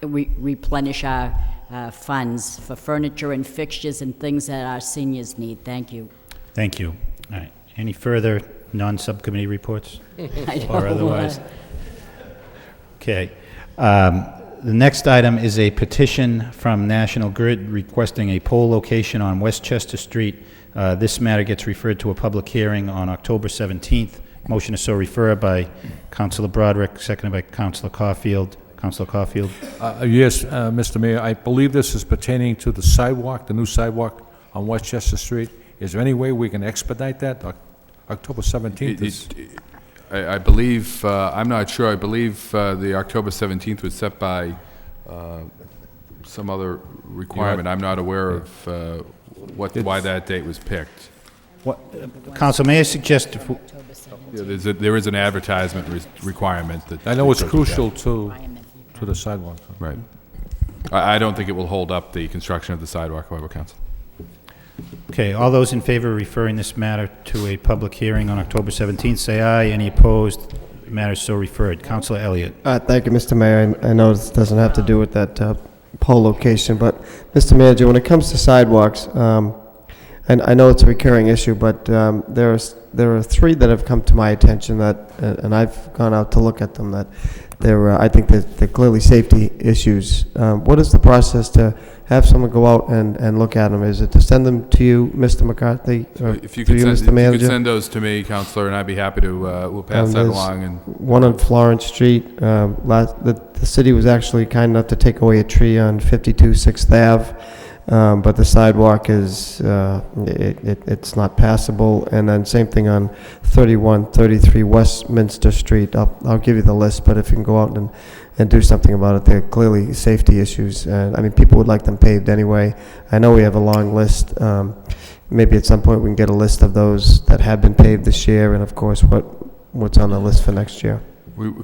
replenish our funds for furniture and fixtures and things that our seniors need. Thank you. Thank you. All right. Any further non-subcommittee reports? I know. Or otherwise? Okay. The next item is a petition from National Grid requesting a pole location on Westchester Street. This matter gets referred to a public hearing on October 17th. Motion is so referred by Councilor Broderick, seconded by Councilor Caulfield. Councilor Caulfield? Yes, Mr. Mayor, I believe this is pertaining to the sidewalk, the new sidewalk on Westchester Street. Is there any way we can expedite that? October 17th is... I believe, I'm not sure, I believe the October 17th was set by some other requirement. I'm not aware of why that date was picked. Council, may I suggest... There is an advertisement requirement that... I know it's crucial to the sidewalk. Right. I don't think it will hold up the construction of the sidewalk, however, Council. Okay, all those in favor of referring this matter to a public hearing on October 17th, say aye. Any opposed? The matter is so referred. Councilor Elliott. Thank you, Mr. Mayor. I know this doesn't have to do with that pole location, but, Mr. Manager, when it comes to sidewalks, and I know it's a recurring issue, but there are three that have come to my attention that, and I've gone out to look at them, that I think that they're clearly safety issues. What is the process to have someone go out and look at them? Is it to send them to you, Mr. McCarthy, or If you to could you, send, Mr. if you Manager? could send those to me, Counselor, and I'd be happy to, we'll pass that There's along. And one on Florence Street. The city was actually kind enough to take away a tree on 52 6th Ave, but the sidewalk is, it's not passable. And then same thing on 3133 Westminster Street. I'll give you the list, but if you can go out and do something about it, they're clearly safety issues. And I mean, people would like them paved anyway. I know we have a long list. Maybe at some point we can get a list of those that have been paved this year, and of course what's on the list for next year.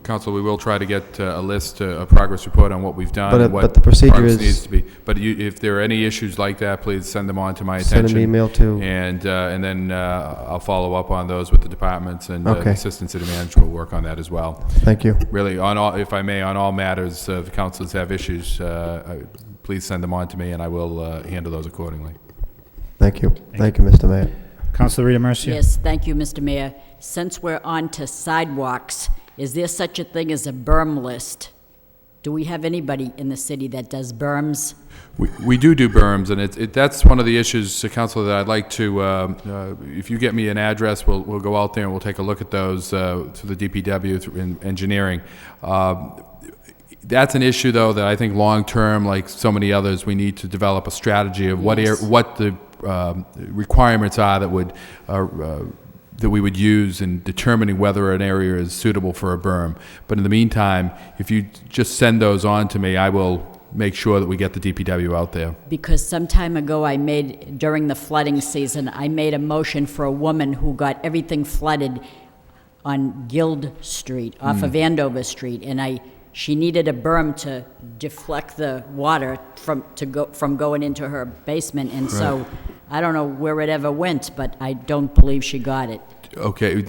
Council, we will try to get a list, a progress report on what we've done. But and what the procedure progress is- needs to be. But if there are any issues like that, please send them on to my attention. Send an email to- And then I'll follow up on those with the departments, and the Okay. Assistant City Manager will work on that as well. Thank you. Really, on all, if I may, on all matters, if councilors have issues, please send them on to me, and I will handle those accordingly. Thank you. Thank you, Mr. Mayor. Councilor Rita Mercia. Yes, thank you, Mr. Mayor. Since we're on to sidewalks, is there such a thing as a berm list? Do we have anybody in the city that does berms? We do berms, and that's one of the issues, Councilor, that I'd like to, if you get me an address, we'll go out there and we'll take a look at those through the DPW, through engineering. That's an issue, though, that I think long-term, like so many others, we need to develop a strategy of what the requirements are that would that we would use in determining whether an area is suitable for a berm. But in the meantime, if you just send those on to me, I will make sure that we get the DPW out there. Because some time ago during the flooding season, I made a motion for a woman who got everything flooded on Guild Street, off of Andover Street, and she needed a berm to deflect the water from going into her basement, and so I don't know where it ever went, but I don't believe she got it. Okay,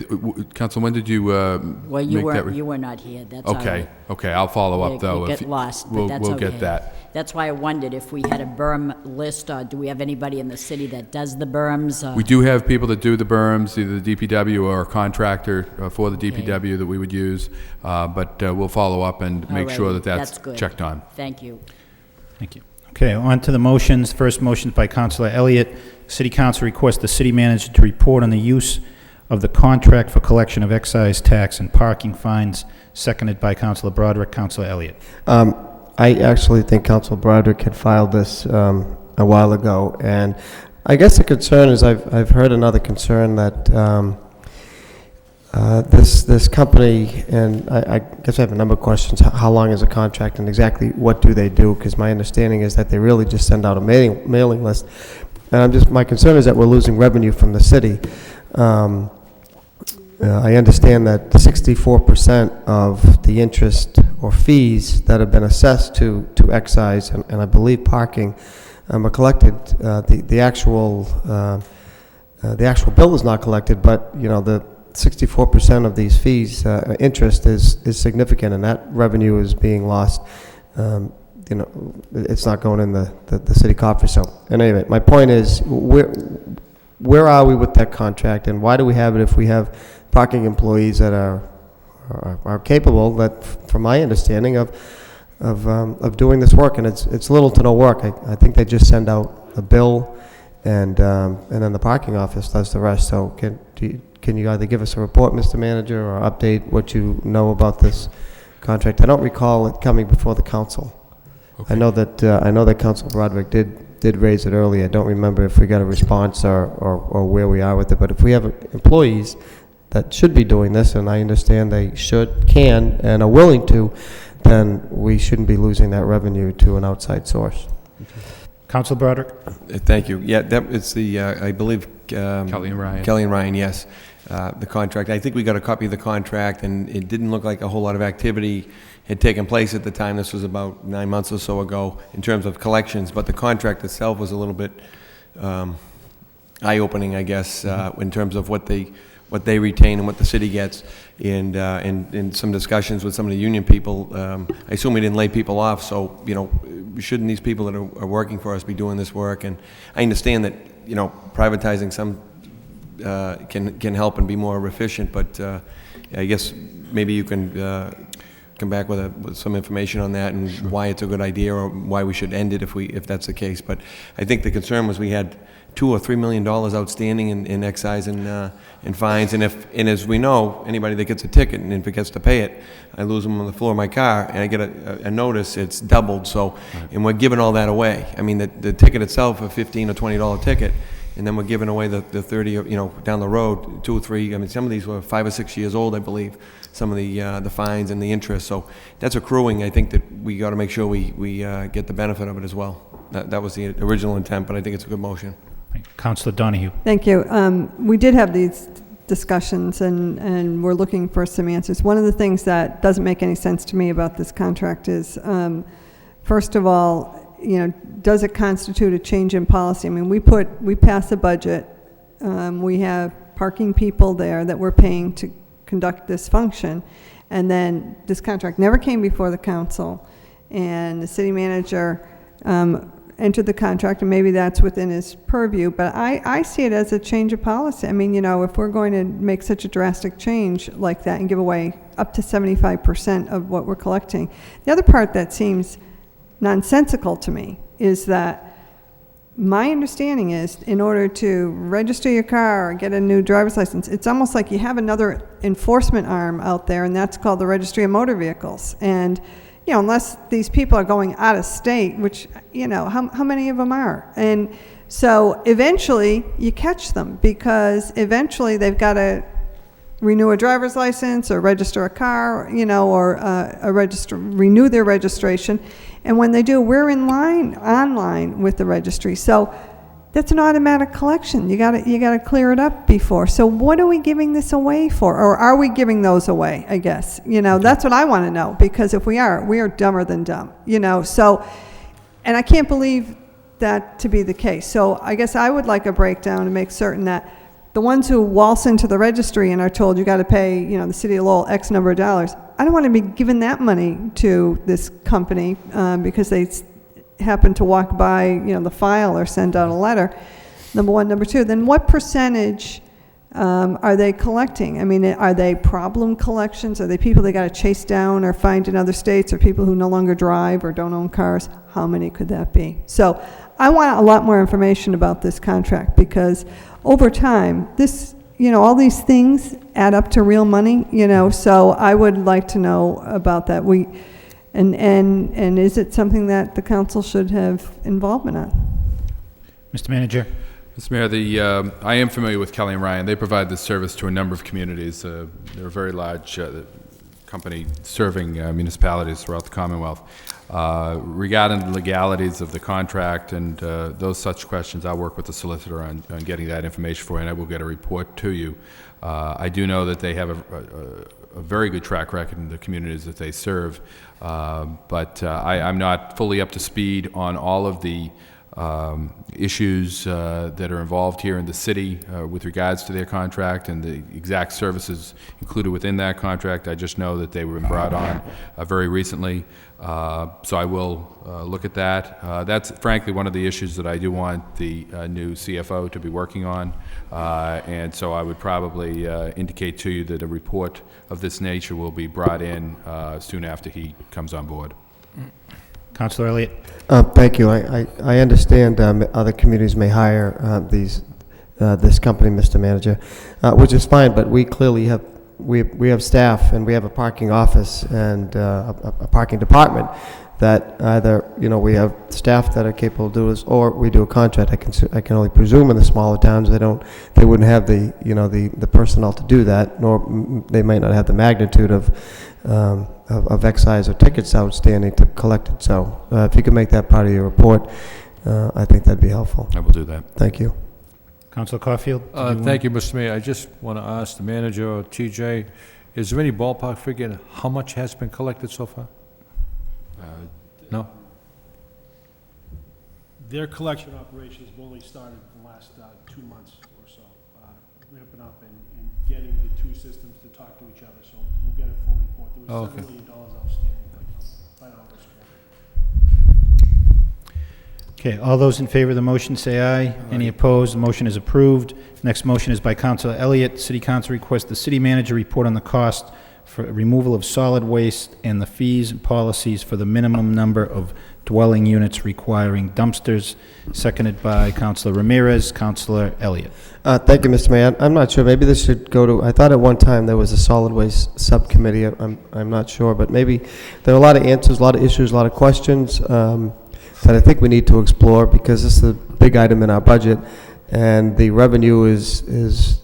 Council, when did you Well, you make that were not here. That's all Okay, right. okay, I'll follow up, though. You if get lost, but we'll, that's we'll okay. get that. That's why I wondered if we had a berm list, or do we have anybody in the city that does the berms? We do have people that do the berms, either the DPW or a contractor for the DPW that we would use, but we'll follow up and make sure Alrighty, that that's good. checked on. Thank you. Thank you. Okay, on to the motions. First motion by Councilor Elliott. City Council requests the city manager to report on the use of the contract for collection of excise tax and parking fines, seconded by Councilor Broderick. Councilor Elliott. I actually think Council Broderick had filed this a while ago, and I guess the concern is I've heard another concern that this company, and I guess I have a number of questions. How long is a contract, and exactly what do they do? Because my understanding is that they really just send out a mailing list, and my concern is that we're losing revenue from the city. I understand that 64% of the interest or fees that have been assessed to excise and I believe parking are collected. The actual bill is not collected, but the 64% of these fees interest is significant, and that revenue is being lost. It's not going in the city coffers. So, anyway, my point is, where are we with that contract, and why do we have it if we have parking employees that are capable, that, from my understanding, of doing this work, and it's little to no work. I think they just send out a bill, and then the parking office does the rest. So can you either give us a report, Mr. Manager, or update what you know about this contract? I don't recall it coming before the council. Okay. I know that Council Broderick did raise it earlier. I don't remember if we got a response or where we are with it. But if we have employees that should be doing this, and I understand they can, and are willing to, then we shouldn't be losing that revenue to an outside source. Okay. Council Broderick? Thank you. Yeah, it's the, I believe... Kelly and Ryan. Kelly and Ryan, yes. The contract. I think we got a copy of the contract, and it didn't look like a whole lot of activity had taken place at the time. This was about 9 months or so ago in terms of collections, but the contract itself was a little bit eye-opening, I guess, in terms of what they retain and what the city gets. And in some discussions with some of the union people, I assume we didn't lay people off, so, shouldn't these people that are working for us be doing this work? And I understand that privatizing some can help and be more efficient, but I guess maybe you can come back with some information on that and why it's a good idea or why we should end it if that's the case. But I think the concern was we had $2 or $3 million outstanding in excise and fines, and as we know, anybody that gets a ticket and forgets to pay it, I lose them on the floor of my car, and I get a notice, it's doubled. So, and we're giving all that away. I mean, the ticket itself, a $15 or $20 ticket, and then we're giving away the 30, down the road, 2 or 3. I mean, some of these were 5 or 6 years old, I believe. Some of the fines and the interest. So that's accruing. I think that we got to make sure we get the benefit of it as well. That was the original intent, but I think it's a good motion. Councilor Donahue. Thank you. We did have these discussions, and we're looking for some answers. One of the things that doesn't make any sense to me about this contract is, first of all, does it constitute a change in policy? I mean, we pass a budget. We have parking people there that we're paying to conduct this function, and then this contract never came before the council, and the city manager entered the contract, and maybe that's within his purview, but I see it as a change of policy. I mean, if we're going to make such a drastic change like that and give away up to 75% of what we're collecting. The other part that seems nonsensical to me is that my understanding is in order to register your car or get a new driver's license, it's almost like you have another enforcement arm out there, and that's called the Registry of Motor Vehicles. And unless these people are going out of state, which, how many of them are? And so eventually you catch them, because eventually they've got to renew a driver's license or register a car, or renew their registration. And when they do, we're online with the registry. So that's an automatic collection. You gotta clear it up before. So what are we giving this away for? Or are we giving those away, I guess? That's what I want to know, because if we are dumber than dumb, So, and I can't believe that to be the case. So I guess I would like a breakdown to make certain that the ones who waltz into the registry and are told you got to pay, the city of Lowell X number of dollars, I don't want to be giving that money to this company because they happen to walk by, the file or send out a letter, number one. Number two, then what percentage are they collecting? I mean, are they problem collections? Are they people they got to chase down or find in other states, or people who no longer drive or don't own cars? How many could that be? So I want a lot more information about this contract, because over time, this, all these things add up to real money, so I would like to know about that. And is it something that the council should have involvement on? Mr. Manager. Mr. Mayor, I am familiar with Kelly and Ryan. They provide this service to a number of communities. They're a very large company serving municipalities throughout the Commonwealth. Regarding the legalities of the contract and those such questions, I'll work with the solicitor on getting that information for you, and I will get a report to you. I do know that they have a very good track record in the communities that they serve, but I'm not fully up to speed on all of the issues that are involved here in the city with regards to their contract and the exact services included within that contract. I just know that they were brought on very recently, so I will look at that. That's frankly one of the issues that I do want the new CFO to be working on, and so I would probably indicate to you that a report of this nature will be brought in soon after he comes on board. Councilor Elliott. Thank you. I understand other communities may hire this company, Mr. Manager, which is fine, but we clearly have we have staff, and we have a parking office and a parking department that either we have staff that are capable of doing this, or we do a contract. I can only presume in the smaller towns they wouldn't have the personnel to do that, nor they might not have the magnitude of excise or tickets outstanding to collect it. So if you could make that part of your report, I think that'd be helpful. I will do that. Thank you. Councilor Caulfield. Thank you, Mr. Mayor. I just want to ask the manager or TJ, is there any ballpark figure how much has been collected so far? No? Their collection operations have only started in the last 2 months or so, ramping up and getting the two systems to talk to each other. So we'll get a full report. There was $7 million outstanding by August. Okay, all those in favor of the motion say aye. Any opposed? The motion is approved. Next motion is by Councilor Elliott. City Council requests the city manager report on the cost for removal of solid waste and the fees and policies for the minimum number of dwelling units requiring dumpsters. Seconded by Councilor Ramirez. Councilor Elliott. Thank you, Mr. Mayor. I'm not sure. Maybe this should go to, I thought at one time there was a solid waste subcommittee. I'm not sure, but maybe there are a lot of answers, a lot of issues, a lot of questions that I think we need to explore, because this is a big item in our budget, and the revenue is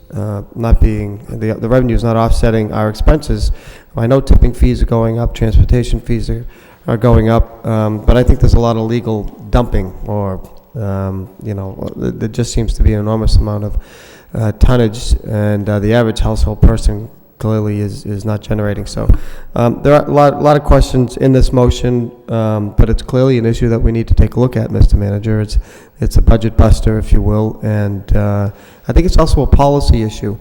not being, the revenue is not offsetting our expenses. I know tipping fees are going up, transportation fees are going up, but I think there's a lot of legal dumping, or there just seems to be an enormous amount of tonnage, and the average household person clearly is not generating. So there are a lot of questions in this motion, but it's clearly an issue that we need to take a look at, Mr. Manager. It's a budget buster, if you will, and I think it's also a policy issue.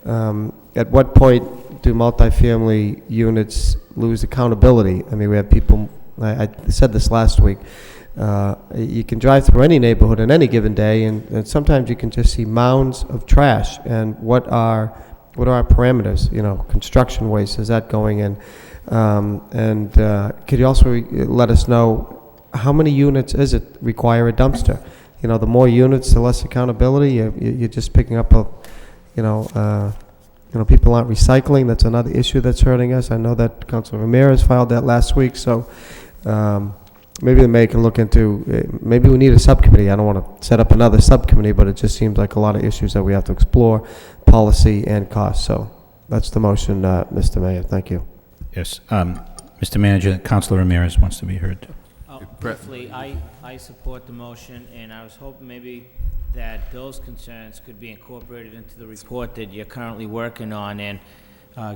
At what point do multifamily units lose accountability? I mean, we have people, I said this last week, you can drive through any neighborhood on any given day, and sometimes you can just see mounds of trash. And what are our parameters? Construction waste, is that going in? Could you also let us know how many units is it require a dumpster? The more units, the less accountability. You're just picking up people aren't recycling. That's another issue that's hurting us. I know that Councilor Ramirez filed that last week. So maybe the mayor can look into, maybe we need a subcommittee. I don't want to set up another subcommittee, but it just seems like a lot of issues that we have to explore, policy and cost. So that's the motion, Mr. Mayor. Thank you. Yes. Mr. Manager, Councilor Ramirez wants to be heard. Briefly, I support the motion, and I was hoping maybe that those concerns could be incorporated into the report that you're currently working on. And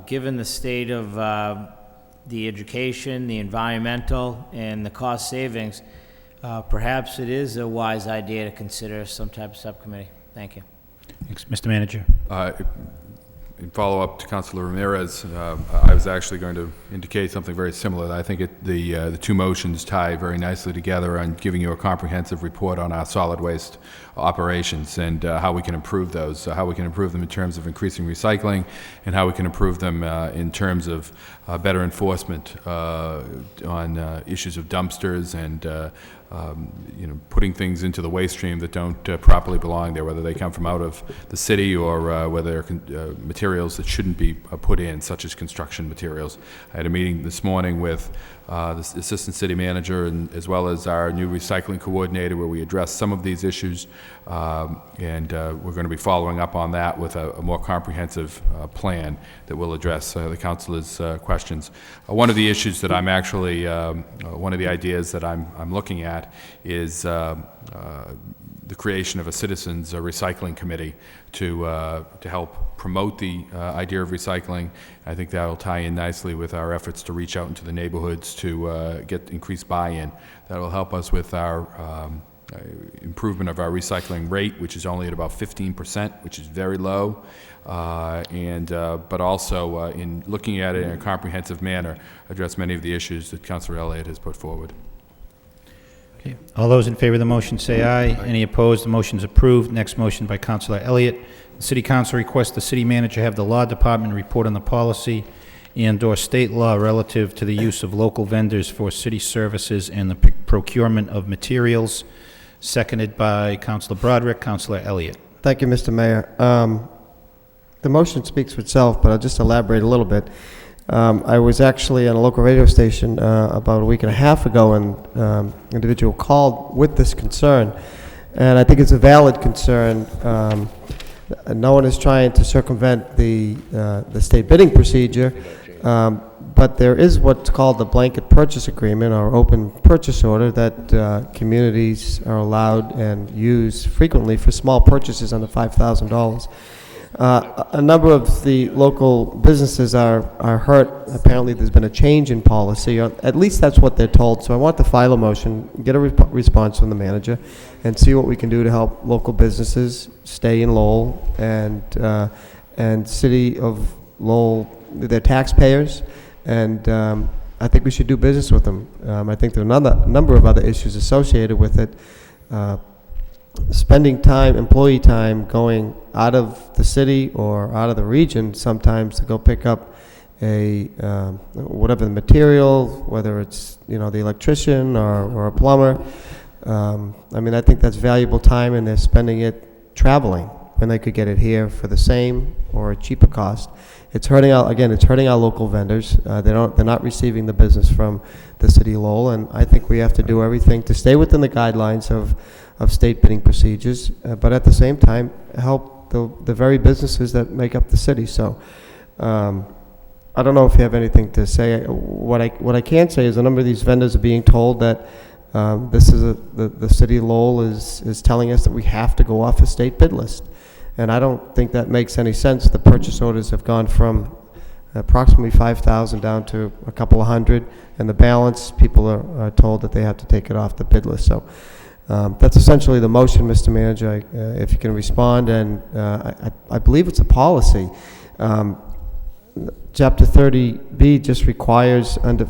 given the state of the education, the environmental, and the cost savings, perhaps it is a wise idea to consider some type of subcommittee. Thank you. Thanks. Mr. Manager. In follow-up to Councilor Ramirez, I was actually going to indicate something very similar. I think the two motions tie very nicely together on giving you a comprehensive report on our solid waste operations and how we can improve those, how we can improve them in terms of increasing recycling, and how we can improve them in terms of better enforcement on issues of dumpsters and putting things into the waste stream that don't properly belong there, whether they come from out of the city or whether they're materials that shouldn't be put in, such as construction materials. I had a meeting this morning with the Assistant City Manager and as well as our new recycling coordinator, where we addressed some of these issues, and we're going to be following up on that with a more comprehensive plan that will address the councilor's questions. One of the issues that I'm actually, one of the ideas that I'm looking at is the creation of a citizens recycling committee to help promote the idea of recycling. I think that will tie in nicely with our efforts to reach out into the neighborhoods to get increased buy-in. That will help us with our improvement of our recycling rate, which is only at about 15%, which is very low, but also in looking at it in a comprehensive manner, address many of the issues that Councilor Elliott has put forward. Okay. All those in favor of the motion say aye. Any opposed? The motion is approved. Next motion by Councilor Elliott. The City Council requests the City Manager have the Law Department report on the policy and/or state law relative to the use of local vendors for city services and the procurement of materials. Seconded by Councilor Broderick. Councilor Elliott. Thank you, Mr. Mayor. The motion speaks for itself, but I'll just elaborate a little bit. I was actually on a local radio station about a week and a half ago, and an individual called with this concern, and I think it's a valid concern. No one is trying to circumvent the state bidding procedure, but there is what's called the blanket purchase agreement or open purchase order that communities are allowed and use frequently for small purchases under $5,000. A number of the local businesses are hurt. Apparently there's been a change in policy, or at least that's what they're told. So I want to file a motion, get a response from the manager, and see what we can do to help local businesses stay in Lowell and City of Lowell, they're taxpayers, and I think we should do business with them. I think there are a number of other issues associated with it spending time, employee time, going out of the city or out of the region sometimes to go pick up whatever the material, whether it's, the electrician or a plumber. I mean, I think that's valuable time, and they're spending it traveling when they could get it here for the same or a cheaper cost. It's hurting our local vendors. They're not receiving the business from the city of Lowell, and I think we have to do everything to stay within the guidelines of state bidding procedures, but at the same time, help the very businesses that make up the city. So, I don't know if you have anything to say. What I can say is a number of these vendors are being told that the city of Lowell is telling us that we have to go off a state bid list. And I don't think that makes any sense. The purchase orders have gone from approximately 5,000 down to a couple of hundred, and the balance, people are told that they have to take it off the bid list. So that's essentially the motion, Mr. Manager, if you can respond. And I believe it's a policy. Chapter 30B just requires under,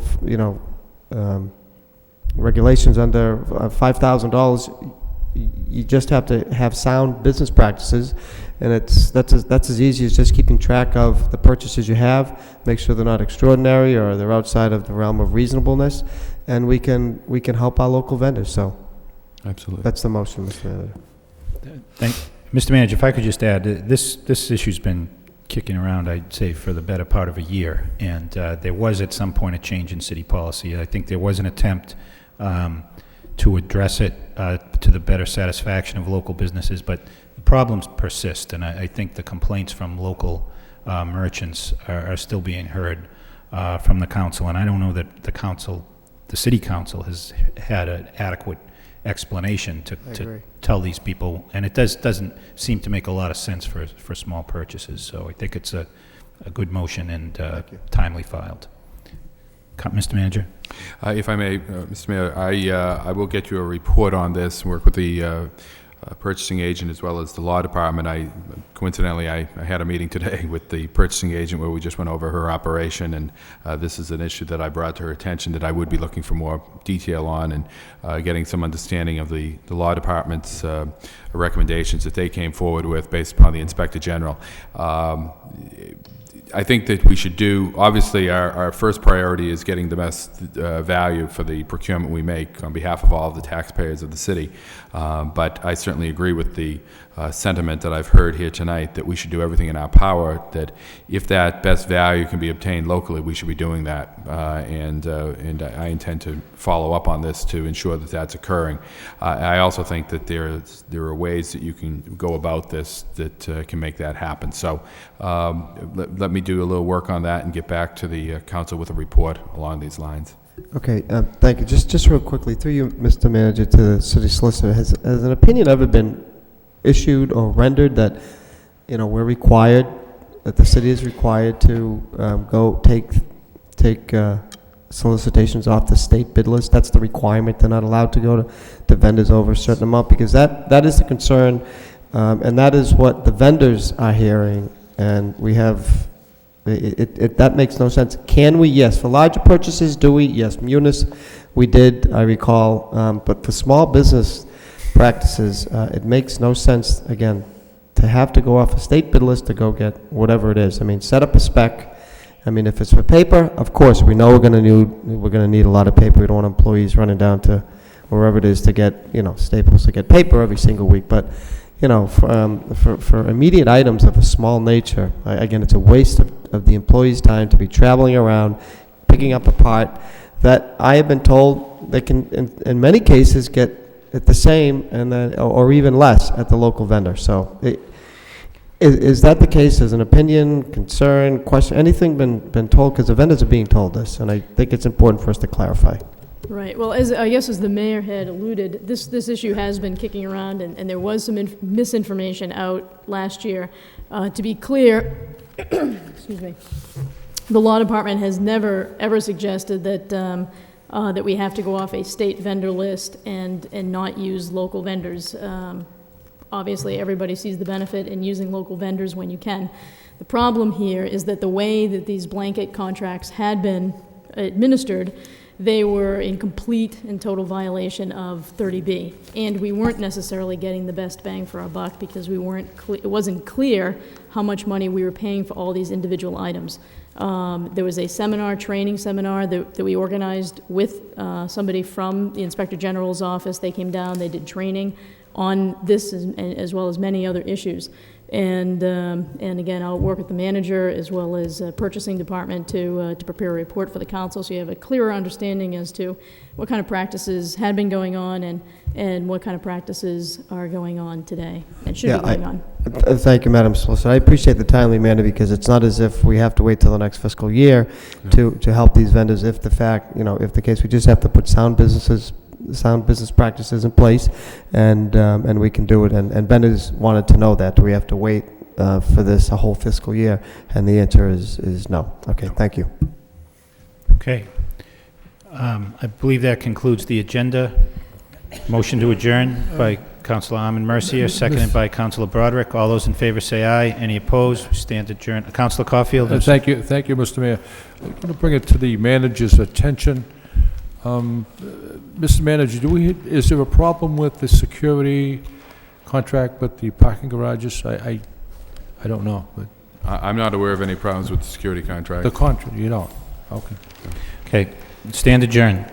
regulations under $5,000, you just have to have sound business practices, and that's as easy as just keeping track of the purchases you have, make sure they're not extraordinary or they're outside of the realm of reasonableness, and we can help our local vendors. So, absolutely, that's the motion, Mr. Manager. Mr. Manager, if I could just add, this issue's been kicking around, I'd say, for the better part of a year, and there was at some point a change in city policy. I think there was an attempt to address it to the better satisfaction of local businesses, but the problems persist, and I think the complaints from local merchants are still being heard from the council, and I don't know that the city council has had an adequate explanation to tell these people, and it doesn't seem to make a lot of sense for small purchases. So I think it's a good motion and timely filed. Mr. Manager? If I may, Mr. Mayor, I will get you a report on this, work with the purchasing agent as well as the law department. Coincidentally, I had a meeting today with the purchasing agent where we just went over her operation, and this is an issue that I brought to her attention that I would be looking for more detail on, and getting some understanding of the law department's recommendations that they came forward with based upon the Inspector General. I think that we should do, obviously, our first priority is getting the best value for the procurement we make on behalf of all of the taxpayers of the city. But I certainly agree with the sentiment that I've heard here tonight that we should do everything in our power, that if that best value can be obtained locally, we should be doing that. And I intend to follow up on this to ensure that that's occurring. I also think that there are ways that you can go about this that can make that happen. So let me do a little work on that and get back to the council with a report along these lines. Okay, thank you. Just real quickly, through you, Mr. Manager, to the city solicitor, has an opinion ever been issued or rendered that, we're required, that the city is required to go take solicitations off the state bid list? That's the requirement. They're not allowed to go to vendors over a certain amount, because that is the concern, and that is what the vendors are hearing, and we have. That makes no sense. Can we? Yes. For larger purchases, do we? Yes. Munis, we did, I recall. But for small business practices, it makes no sense, again, to have to go off a state bid list to go get whatever it is. I mean, set up a spec. I mean, if it's for paper, of course, we know we're going to need a lot of paper. We don't want employees running down to wherever it is to get, Staples to get paper every single week. But for immediate items of a small nature, again, it's a waste of the employee's time to be traveling around, picking up a part that I have been told they can, in many cases, get at the same and then, or even less at the local vendor. So, is that the case? As an opinion, concern, question, anything been told? Because the vendors are being told this, and I think it's important for us to clarify. Right. Well, as the mayor had alluded, this issue has been kicking around, and there was some misinformation out last year. To be clear, excuse me, the law department has never ever suggested that we have to go off a state vendor list and not use local vendors. Obviously, everybody sees the benefit in using local vendors when you can. The problem here is that the way that these blanket contracts had been administered they were in complete and total violation of 30B. And we weren't necessarily getting the best bang for our buck because it wasn't clear how much money we were paying for all these individual items. There was a training seminar that we organized with somebody from the Inspector General's office. They came down, they did training on this as well as many other issues. And again, I'll work with the manager as well as purchasing department to prepare a report for the council, so you have a clearer understanding as to what kind of practices had been going on and what kind of practices are going on today and should be going on. Thank you, Madam Solicitor. I appreciate the timely manner because it's not as if we have to wait till the next fiscal year to help these vendors. If the case, we just have to put sound business practices in place, and we can do it. And vendors wanted to know that. Do we have to wait for this a whole fiscal year? And the answer is no. Okay, thank you. Okay. I believe that concludes the agenda. Motion to adjourn by Councilor Armin Mercier, seconded by Councilor Broderick. All those in favor say aye. Any opposed? We stand adjourned. Councilor Caulfield? Thank you, Mr. Mayor. I'm going to bring it to the manager's attention. Mr. Manager, is there a problem with the security contract with the parking garages? I don't know, but I'm not aware of any problems with the security contract. the contract, you don't? Okay. Okay. Stand adjourned.